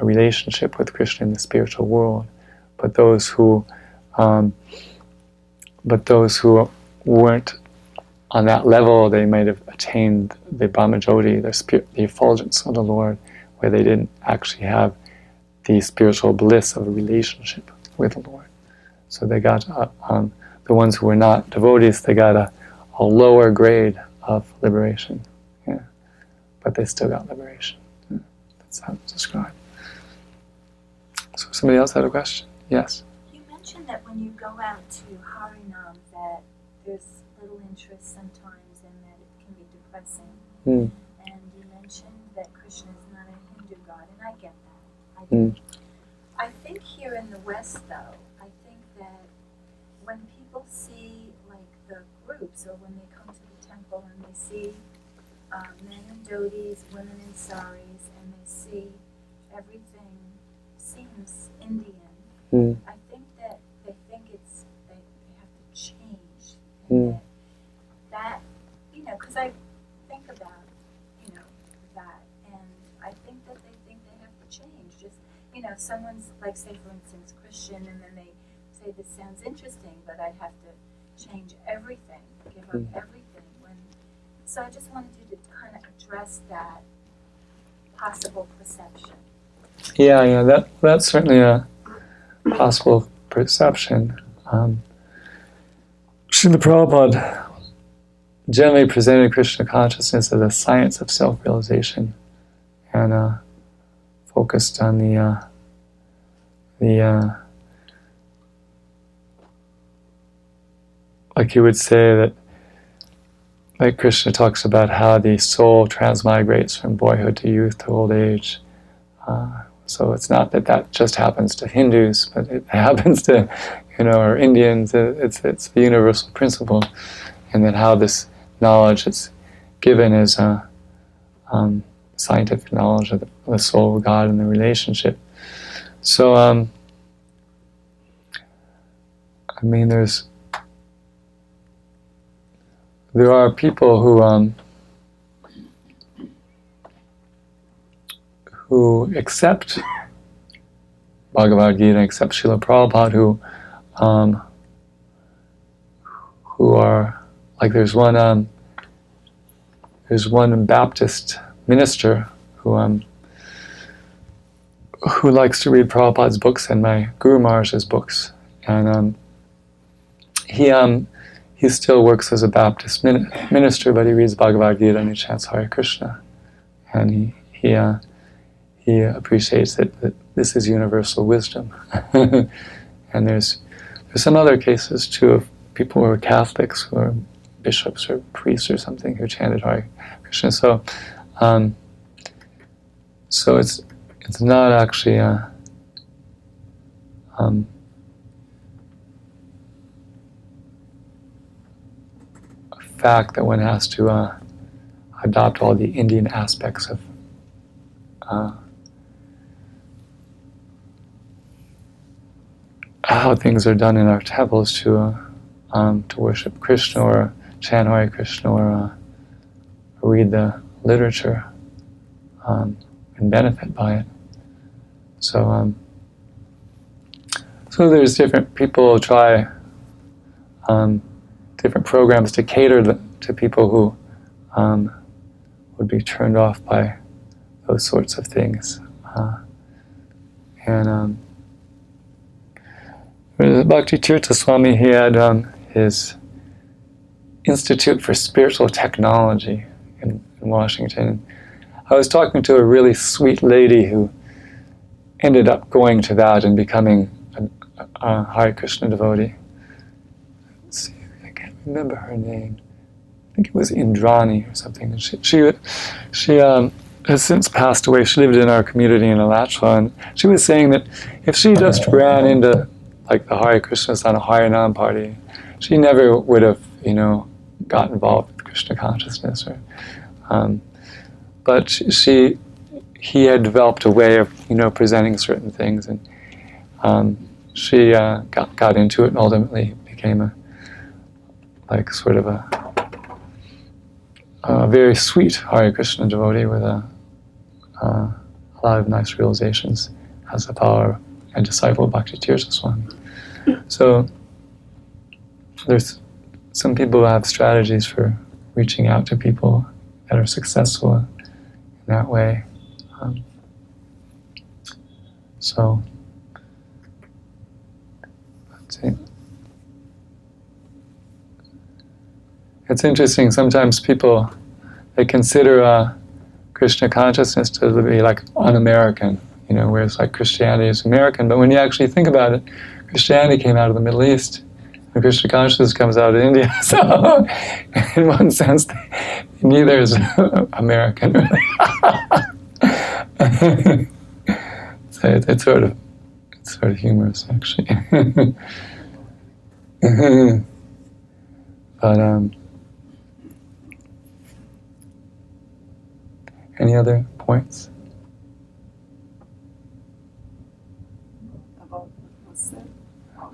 relationship with Krishna in the spiritual world. But those who weren't on that level, they might have attained the Brahmajyoti, the effulgence of the Lord, where they didn't actually have the spiritual bliss of a relationship with the Lord. So they got, the ones who were not devotees, they got a lower grade of liberation. Yeah. But they still got liberation. Yeah. That's how it's described. So somebody else had a question? Yes? You mentioned mentioned that when you go out to Harinam that there's little interest sometimes and that it can be depressing. Mm. And you mentioned that Krishna is not a Hindu god, and I get that. I Mm. do. I think here in the West, though, I think that when people see like the groups, or when they come to the temple and they see men in dhotis, women in saris, and they see everything seems Indian, Mm. I think that they think they have to change, Mm. and that because I think about that, and I think that they think they have to change. Just if someone's like, say for instance, Christian, and then they say this sounds interesting, but I'd have to change everything, give up everything. So I just wanted you to kind of address that possible perception. Yeah, that's certainly a possible perception. Srila Prabhupada generally presented Krishna consciousness as a science of self-realization, and focused on the like you would say that, like Krishna talks about how the soul transmigrates from boyhood to youth to old age. So it's not that just happens to Hindus, but it happens to, or Indians. It's the universal principle, and that how this knowledge is given as scientific knowledge of the soul of God and the relationship. So, there are people who accept Bhagavad-gita, accept Srila Prabhupada, who are like there's one Baptist minister who likes to read Prabhupada's books and my Guru Maharaj's books, and he still works as a Baptist minister, but he reads Bhagavad-gita and he chants Hare Krishna, and he appreciates that this is universal wisdom. And there's some other cases too of people who are Catholics, who are bishops or priests or something, who chanted Hare Krishna. So it's not actually a fact that one has to adopt all the Indian aspects of how things are done in our temples to worship Krishna or chant Hare Krishna or read the literature and benefit by it. So there's different people try different programs to cater to people who would be turned off by those sorts of things. Bhakti Tirtha Swami, he had his Institute for Spiritual Technology in Washington. I was talking to a really sweet lady who ended up going to that and becoming a Hare Krishna devotee. Let's see, I can't remember her name. I think it was Indrani or something. She has since passed away. She lived in our community in Alachua, and she was saying that if she just ran into like the Hare Krishnas on a Harinam party, she never would have, got involved with Krishna consciousness. But he had developed a way of, presenting certain things, and she got into it and ultimately became a very sweet Hare Krishna devotee with a lot of nice realizations as a follower and disciple of Bhakti Tirtha Swami. So there's some people who have strategies for reaching out to people that are successful in that way. So let's see. It's interesting, sometimes people, they consider Krishna consciousness to be like un-American, whereas like Christianity is American, but when you actually think about it, Christianity came out of the Middle East. And Krishna consciousness comes out of India. So, in one sense, neither is American, really. So it's sort of humorous, actually. But any other points?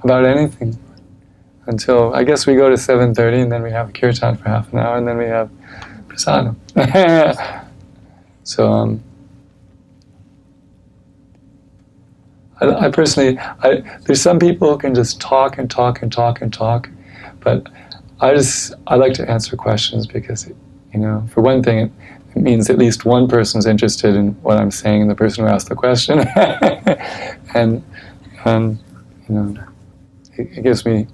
About anything. Until, I guess we go to 7:30 and then we have kirtan for half an hour and then we have prasadam. So, I personally, there's some people who can just talk and talk and talk and talk, but I like to answer questions because, for one thing, it means at least one person's interested in what I'm saying, the person who asked the question, and it gives me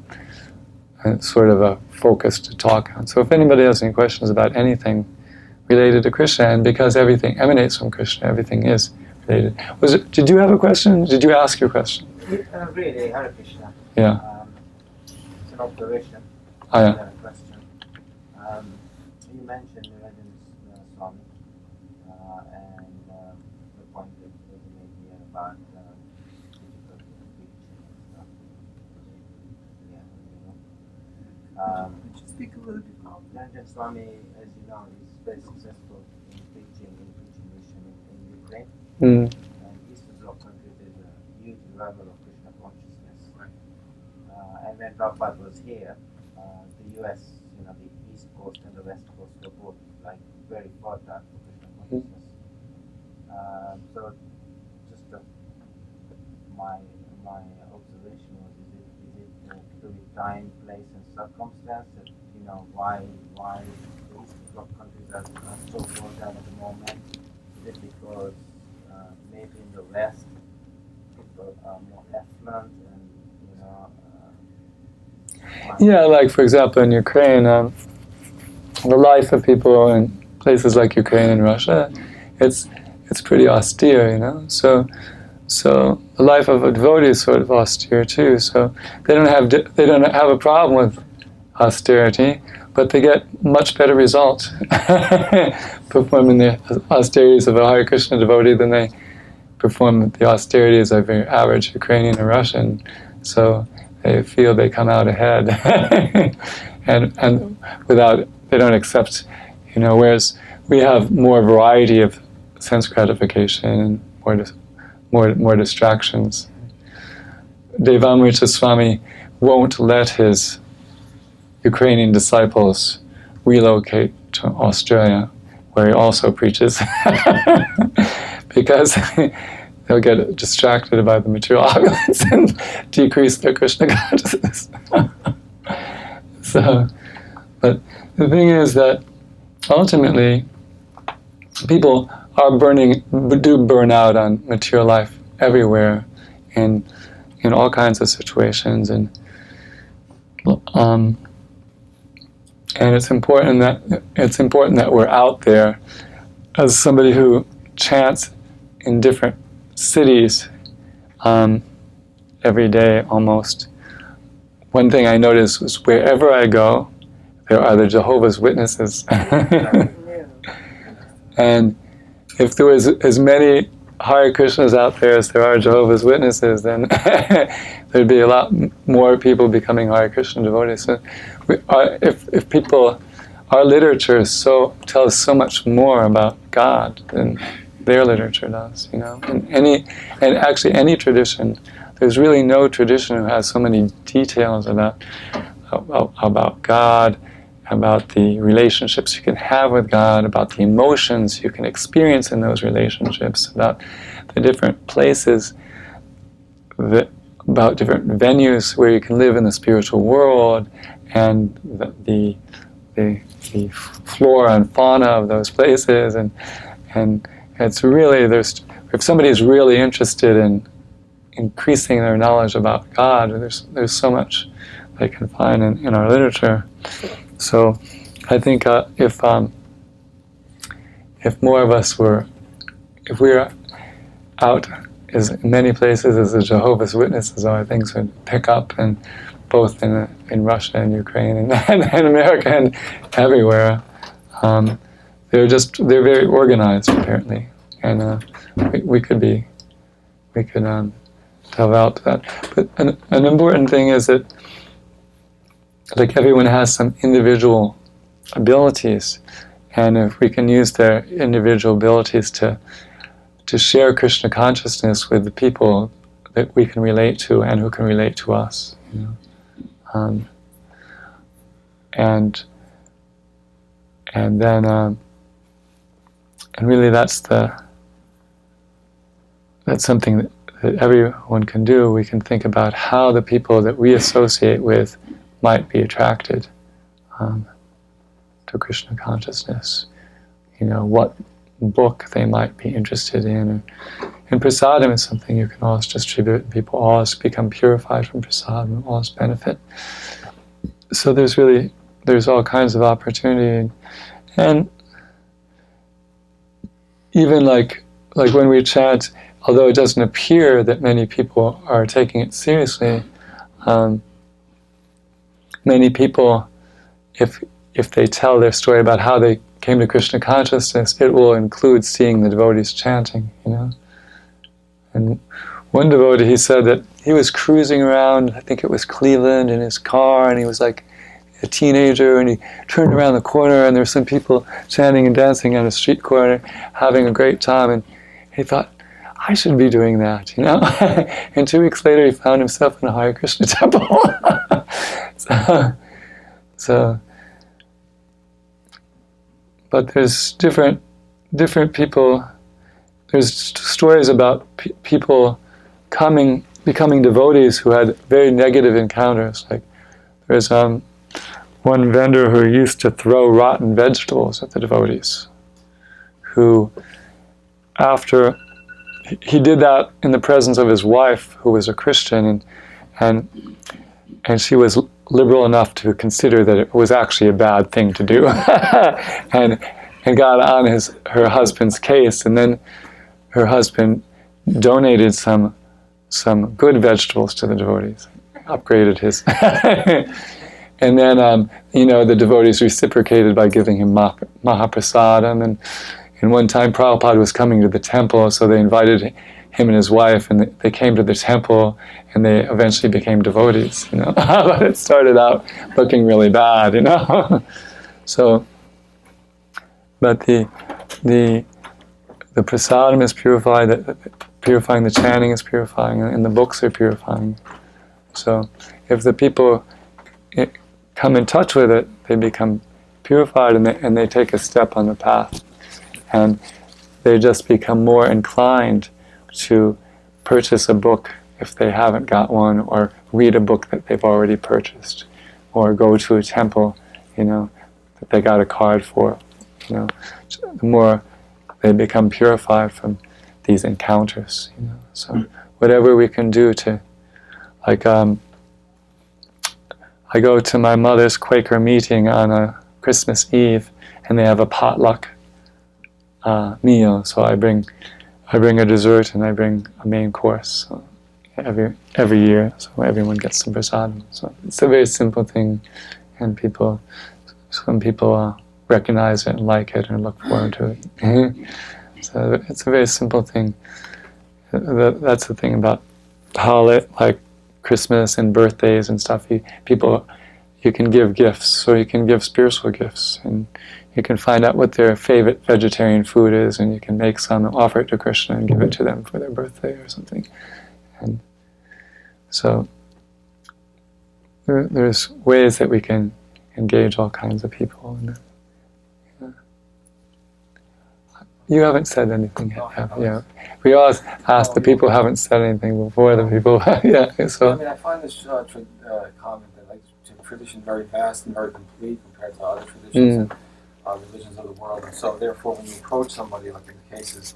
sort of a focus to talk on. So if anybody has any questions about anything related to Krishna, and because everything emanates from Krishna, everything is related. Did you have a question? Did you ask your question? Really, Hare Krishna. Yeah. It's an observation. Oh, yeah. A question. You mentioned Niranjan Swami and the point that you made here about difficulty of preaching and stuff. Could you speak a little bit more? Niranjan Swami, as you know, is very successful in preaching mission in Ukraine. Mm. And Eastern Bloc countries, there's a huge revival of Krishna consciousness. And when Prabhupada was here, the US, the East Coast and the West Coast were both very fertile for Krishna consciousness. So, just my observation was: is it to do with time, place, and circumstance? That why the Eastern Bloc countries are so fertile at the moment? Is it because maybe in the West people are more affluent and Yeah, like for example in Ukraine, the life of people in places like Ukraine and Russia, it's pretty austere, So the life of a devotee is sort of austere too. So they don't have a problem with austerity, but they get much better results performing the austerities of a Hare Krishna devotee than they perform the austerities of an average Ukrainian or Russian. So they feel they come out ahead, and they don't accept, whereas we have more variety of sense gratification and more distractions. Devamrita Swami won't let his Ukrainian disciples relocate to Australia, where he also preaches, because they'll get distracted by the material opulence and decrease their Krishna consciousness. But the thing is that ultimately, people do burn out on material life everywhere, in all kinds of situations, and it's important that we're out there. As somebody who chants in different cities every day almost, one thing I noticed was wherever I go, there are the Jehovah's Witnesses. And if there was as many Hare Krishnas out there as there are Jehovah's Witnesses, then there'd be a lot more people becoming Hare Krishna devotees. So if people, our literature tells so much more about God than their literature does, And actually any tradition, there's really no tradition who has so many details about God, about the relationships you can have with God, about the emotions you can experience in those relationships, about the different places, about different venues where you can live in the spiritual world, and the flora and fauna of those places, and it's really, if somebody is really interested in increasing their knowledge about God, there's so much they can find in our literature. So I think if more of us if we were out is in many places as the Jehovah's Witnesses are, things would pick up, and both in Russia and Ukraine and America and everywhere. They're very organized apparently, and we could develop that. But an important thing is that like everyone has some individual abilities, and if we can use their individual abilities to share Krishna consciousness with the people that we can relate to and who can relate to us, you know. And then and really that's something that everyone can do. We can think about how the people that we associate with might be attracted to Krishna consciousness. You know, what book they might be interested in. And prasadam is something you can always distribute, and people always become purified from prasadam, always benefit. So there's all kinds of opportunity. And even like when we chant, although it doesn't appear that many people are taking it seriously, many people, if they tell their story about how they came to Krishna consciousness, it will include seeing the devotees chanting, you know. And one devotee, he said that he was cruising around, I think it was Cleveland, in his car, and he was like a teenager, and he turned around the corner, and there were some people chanting and dancing on a street corner, having a great time, and he thought, I should be doing that, you know. And 2 weeks later, he found himself in a Hare Krishna temple. So, but there's different people. There's stories about people becoming devotees who had very negative encounters. Like there's one vendor who used to throw rotten vegetables at the devotees, who after he did that in the presence of his wife, who was a Christian, and she was liberal enough to consider that it was actually a bad thing to do, and got on her husband's case, and then her husband donated some good vegetables to the devotees, upgraded his, and then the devotees reciprocated by giving him Mahaprasadam, and one time Prabhupada was coming to the temple, so they invited him and his wife, and they came to the temple, and they eventually became devotees, you know. But it started out looking really bad, you know. So, but the prasadam is purified, purifying the chanting is purifying, and the books are purifying. So, if the people come in touch with it, they become purified, and they take a step on the path. And they just become more inclined to purchase a book if they haven't got one, or read a book that they've already purchased, or go to a temple, you know, that they got a card for, you know. The more they become purified from these encounters, you know. So whatever we can do to, like, I go to my mother's Quaker meeting on a Christmas Eve, and they have a potluck meal. So I bring a dessert and I bring a main course, so every year, so everyone gets some prasadam. So it's a very simple thing, and some people recognize it and like it and look forward to it. So it's a very simple thing. That's the thing about holiday, like Christmas and birthdays and stuff. You can give gifts, or you can give spiritual gifts, and you can find out what their favorite vegetarian food is, and you can make some and offer it to Krishna and give it to them for their birthday or something. And so there's ways that we can engage all kinds of people. And, you haven't said anything yet, have you? Yeah. We always ask the people who haven't said anything before the people. Yeah. So. I mean, I find this comment that like tradition very vast and very complete compared to other traditions and religions of the world, and so therefore, when you approach somebody, like in the cases,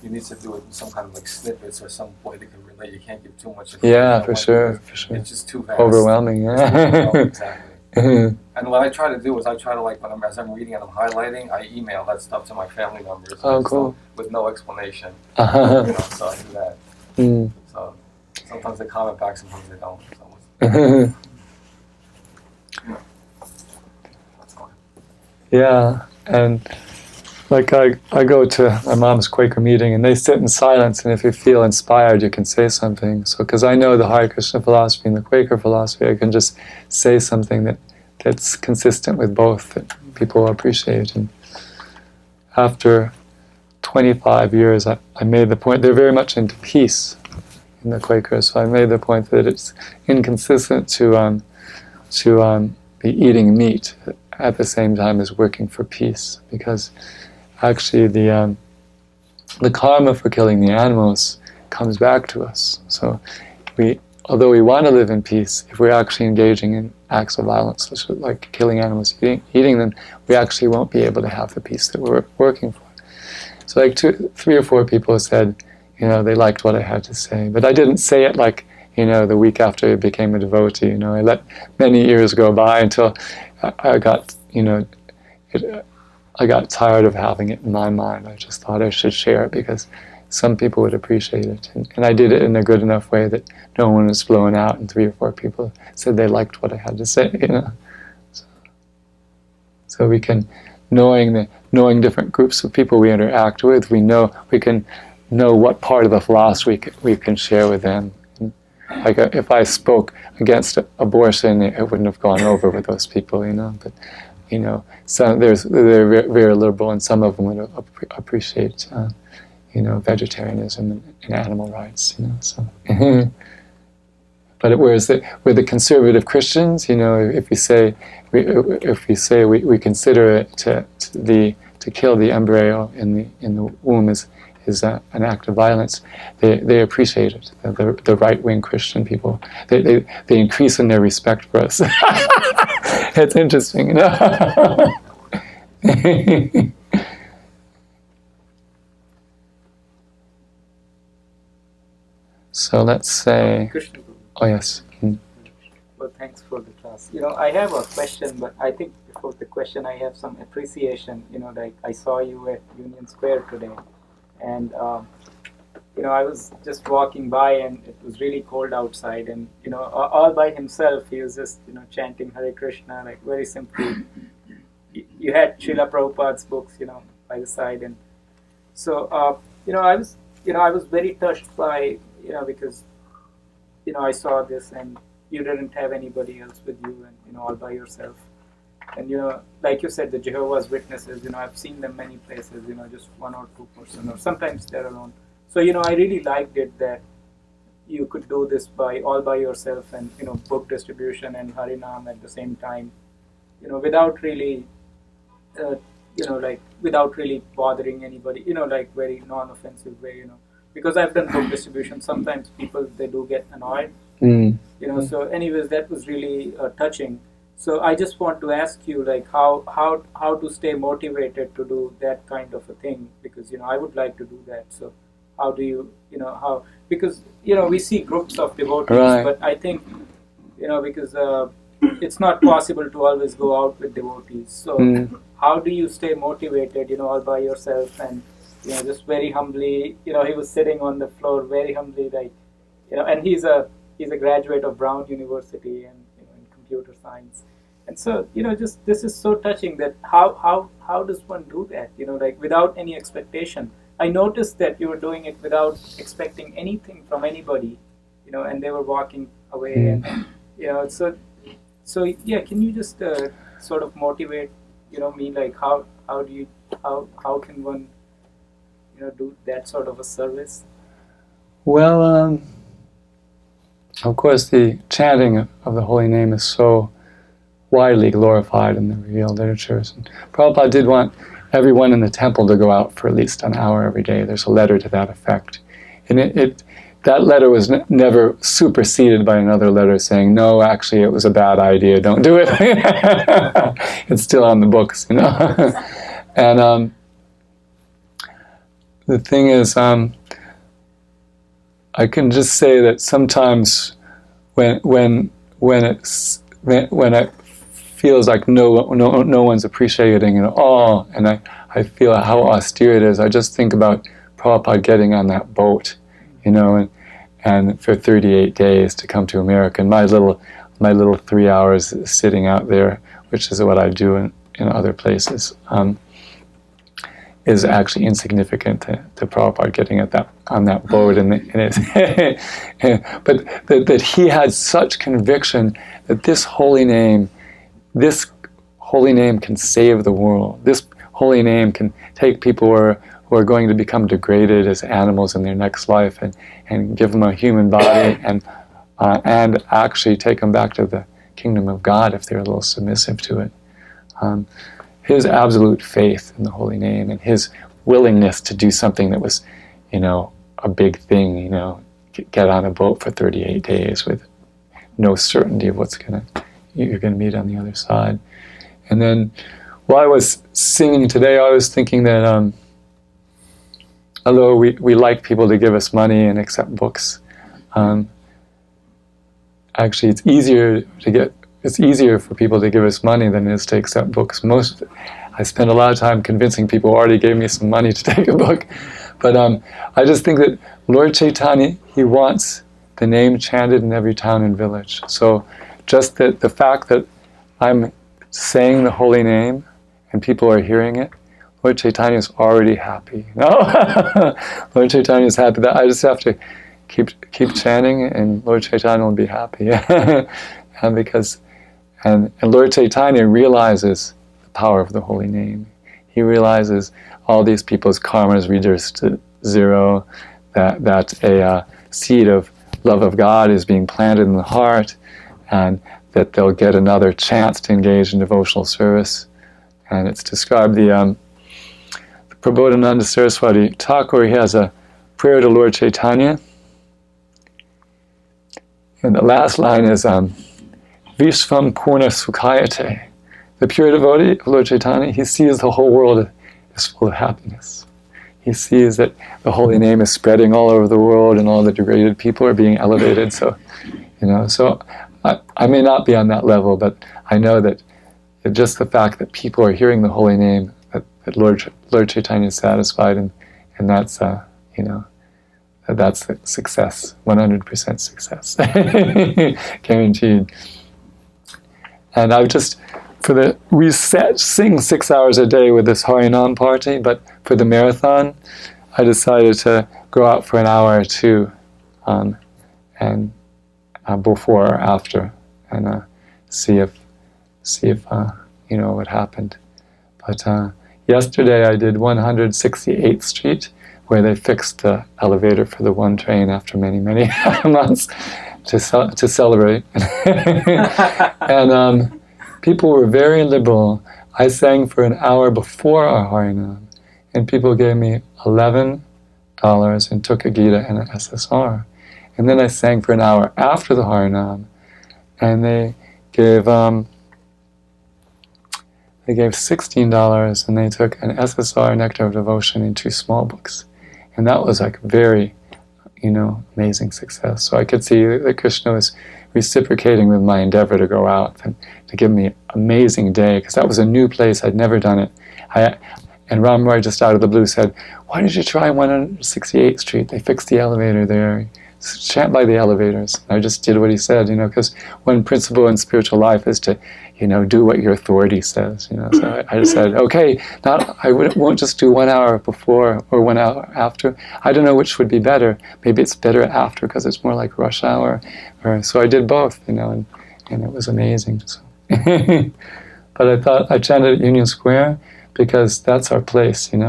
you need to do it in some kind of like snippets or some way they can relate. You can't give too much information. Yeah, for sure. It's just too vast. Overwhelming. Yeah. Exactly. And what I try to do is as I'm reading and I'm highlighting, I email that stuff to my family members. Oh, cool. With no explanation. Uh-huh. You know, so I do that. So sometimes they comment back, sometimes they don't. So that's fine. Yeah, and like I go to my mom's Quaker meeting and they sit in silence, and if you feel inspired you can say something. So because I know the Hare Krishna philosophy and the Quaker philosophy, I can just say something that's consistent with both that people appreciate. And after 25 years I made the point, they're very much into peace in the Quakers, so I made the point that it's inconsistent to be eating meat at the same time as working for peace, because actually the karma for killing the animals comes back to us. So although we want to live in peace, if we're actually engaging in acts of violence, such as like killing animals, eating them, we actually won't be able to have the peace that we're working for. So like 3 or 4 people said, they liked what I had to say, but I didn't say it like, the week after I became a devotee. I let many years go by until I got, I got tired of having it in my mind. I just thought I should share it because some people would appreciate it. And I did it in a good enough way that no one was blown out, and 3 or 4 people said they liked what I had to say, So we can, knowing different groups of people we interact with, we can know what part of the philosophy we can share with them. Like if I spoke against abortion, it wouldn't have gone over with those people, But they're very liberal, and some of them would appreciate, vegetarianism and animal rights, So. But whereas with the conservative Christians, if we say we consider it to kill the embryo in the womb is an act of violence, they appreciate it. The right-wing Christian people, they increase in their respect for us. It's interesting, So let's say. Krishna. Oh yes. Well, thanks for the class. I have a question, but I think before the question, I have some appreciation. Like I saw you at Union Square today, and I was just walking by, and it was really cold outside, and all by himself, he was just chanting Hare Krishna, like very simply. You had Srila Prabhupada's books, by the side, and so I was very touched by because I saw this, and you didn't have anybody else with you, and all by yourself. And like you said, the Jehovah's Witnesses, I've seen them many places, just 1 or 2 person, or sometimes they're alone. So I really liked it that you could do this all by yourself, and book distribution and Harinam at the same time, without really without really bothering anybody, like very non-offensive way, because I've done book distribution. Sometimes people, they do get annoyed, So anyways, that was really touching. So I just want to ask you, like, how to stay motivated to do that kind of a thing, because I would like to do that. So how do you, how, because we see groups of devotees, right. But I think because it's not possible to always go out with devotees. So how do you stay motivated, all by yourself, and just very humbly, he was sitting on the floor very humbly, like, and he's a graduate of Brown University and in computer science. And so, just this is so touching that how does one do that, like without any expectation. I noticed that you were doing it without expecting anything from anybody, and they were walking away, and so yeah, can you just sort of motivate, me, like how can one, do that sort of a service? Well, of course, the chanting of the holy name is so widely glorified in the revealed literatures. And Prabhupada did want everyone in the temple to go out for at least an hour every day. There's a letter to that effect. And that letter was never superseded by another letter saying, no, actually it was a bad idea, don't do it. It's still on the books, And the thing is, I can just say that sometimes when it feels like no one's appreciating it all, and I feel how austere it is, I just think about Prabhupada getting on that boat, and and for 38 days to come to America. And my little 3 hours sitting out there, which is what I do in other places, is actually insignificant to Prabhupada getting on that boat. And but that he had such conviction that this holy name can save the world. This holy name can take people who are going to become degraded as animals in their next life and give them a human body and actually take them back to the kingdom of God if they're a little submissive to it. His absolute faith in the holy name and his willingness to do something that was, a big thing, get on a boat for 38 days with no certainty of you're going to meet on the other side. And then while I was singing today, I was thinking that although we like people to give us money and accept books, actually it's easier for people to give us money than it is to accept books. I spent a lot of time convincing people who already gave me some money to take a book. But I just think that Lord Chaitanya, he wants the name chanted in every town and village. So just the fact that I'm saying the holy name and people are hearing it, Lord Chaitanya is already happy. No? Lord Chaitanya is happy. That I just have to keep chanting and Lord Chaitanya will be happy. And Lord Chaitanya realizes the power of the holy name. He realizes all these people's karma is reduced to zero, that a seed of love of God is being planted in the heart, and that they'll get another chance to engage in devotional service. And it's described, the Prabodhananda Saraswati Thakur, he has a prayer to Lord Chaitanya. And the last line is, Vishvam Purna Sukhayate. The pure devotee of Lord Chaitanya, he sees the whole world is full of happiness. He sees that the holy name is spreading all over the world and all the degraded people are being elevated. So, so I may not be on that level, but I know that just the fact that people are hearing the holy name, that Lord Chaitanya is satisfied, and that's, that's success, 100% success, guaranteed. And I've just, we sing 6 hours a day with this Harinam party, but for the marathon, I decided to go out for an hour or two, and before or after, and see if what happened. But yesterday I did 168th Street, where they fixed the elevator for the one train after many, many months to celebrate. And people were very liberal. I sang for an hour before our Harinam, and people gave me $11 and took a Gita and an SSR. And then I sang for an hour after the Harinam, and they gave $16, and they took an SSR, Nectar of Devotion, and 2 small books. And that was like very, amazing success. So I could see that Krishna was reciprocating with my endeavor to go out and to give me an amazing day, because that was a new place. I'd never done it. And Ram Roy just out of the blue said, "Why did you try 168th Street? They fixed the elevator there. Chant by the elevators." And I just did what he said, because one principle in spiritual life is to, do what your authority says. So I just said, okay, I won't just do 1 hour before or 1 hour after. I don't know which would be better. Maybe it's better after because it's more like rush hour. So I did both, and it was amazing. So. But I thought I chanted at Union Square because that's our place, and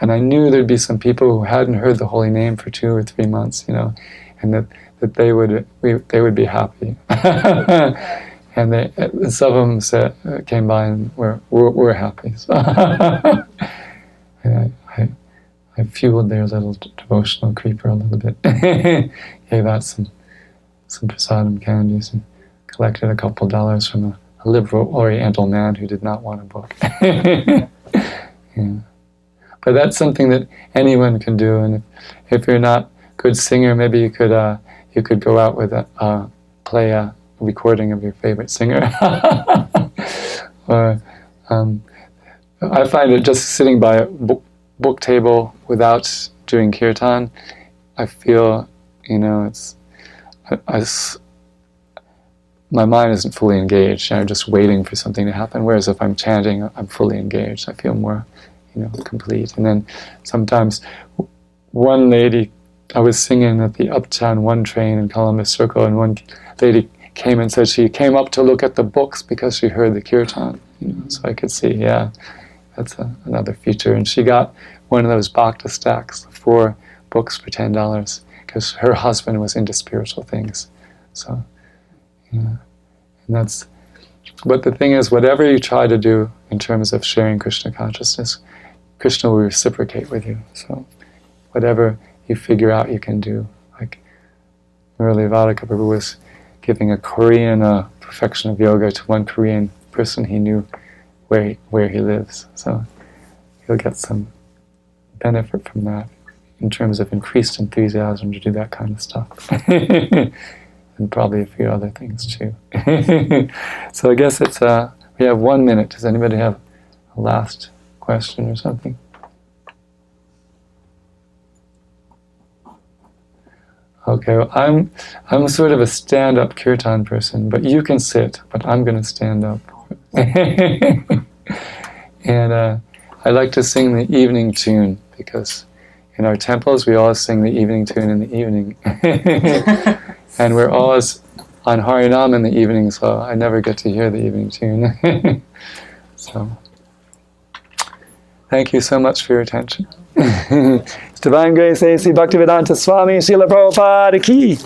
I knew there'd be some people who hadn't heard the holy name for 2 or 3 months, and that they would be happy. And some of them came by and we're happy. So I fueled their little devotional creeper a little bit. Gave out some prasadam candies and collected a couple dollars from a liberal Oriental man who did not want a book. Yeah. But that's something that anyone can do, and if you're not a good singer, maybe you could go out with play a recording of your favorite singer. Or I find it just sitting by a book table without doing kirtan, I feel my mind isn't fully engaged, and I'm just waiting for something to happen. Whereas if I'm chanting, I'm fully engaged. I feel more, complete. And then sometimes, one lady, I was singing at the Uptown 1 train in Columbus Circle, and one lady came and said she came up to look at the books because she heard the kirtan. So I could see, that's another feature. And she got one of those Bhakta stacks, 4 books for $10, because her husband was into spiritual things. So, and but the thing is, whatever you try to do in terms of sharing Krishna consciousness, Krishna will reciprocate with you. So, whatever you figure out you can do. Like Matchless Prabhu was giving a Korean perfection of yoga to one Korean person he knew where he lives. So he'll get some benefit from that in terms of increased enthusiasm to do that kind of stuff. And probably a few other things too. So I guess it's we have 1 minute. Does anybody have a last question or something? Okay, well, I'm sort of a stand-up kirtan person, but you can sit, but I'm going to stand up. And I like to sing the evening tune, because in our temples we always sing the evening tune in the evening. And we're always on Harinam in the evening, so I never get to hear the evening tune. So, thank you so much for your attention. Divine Grace A.C. Bhaktivedanta Swami Srila Prabhupada Ki.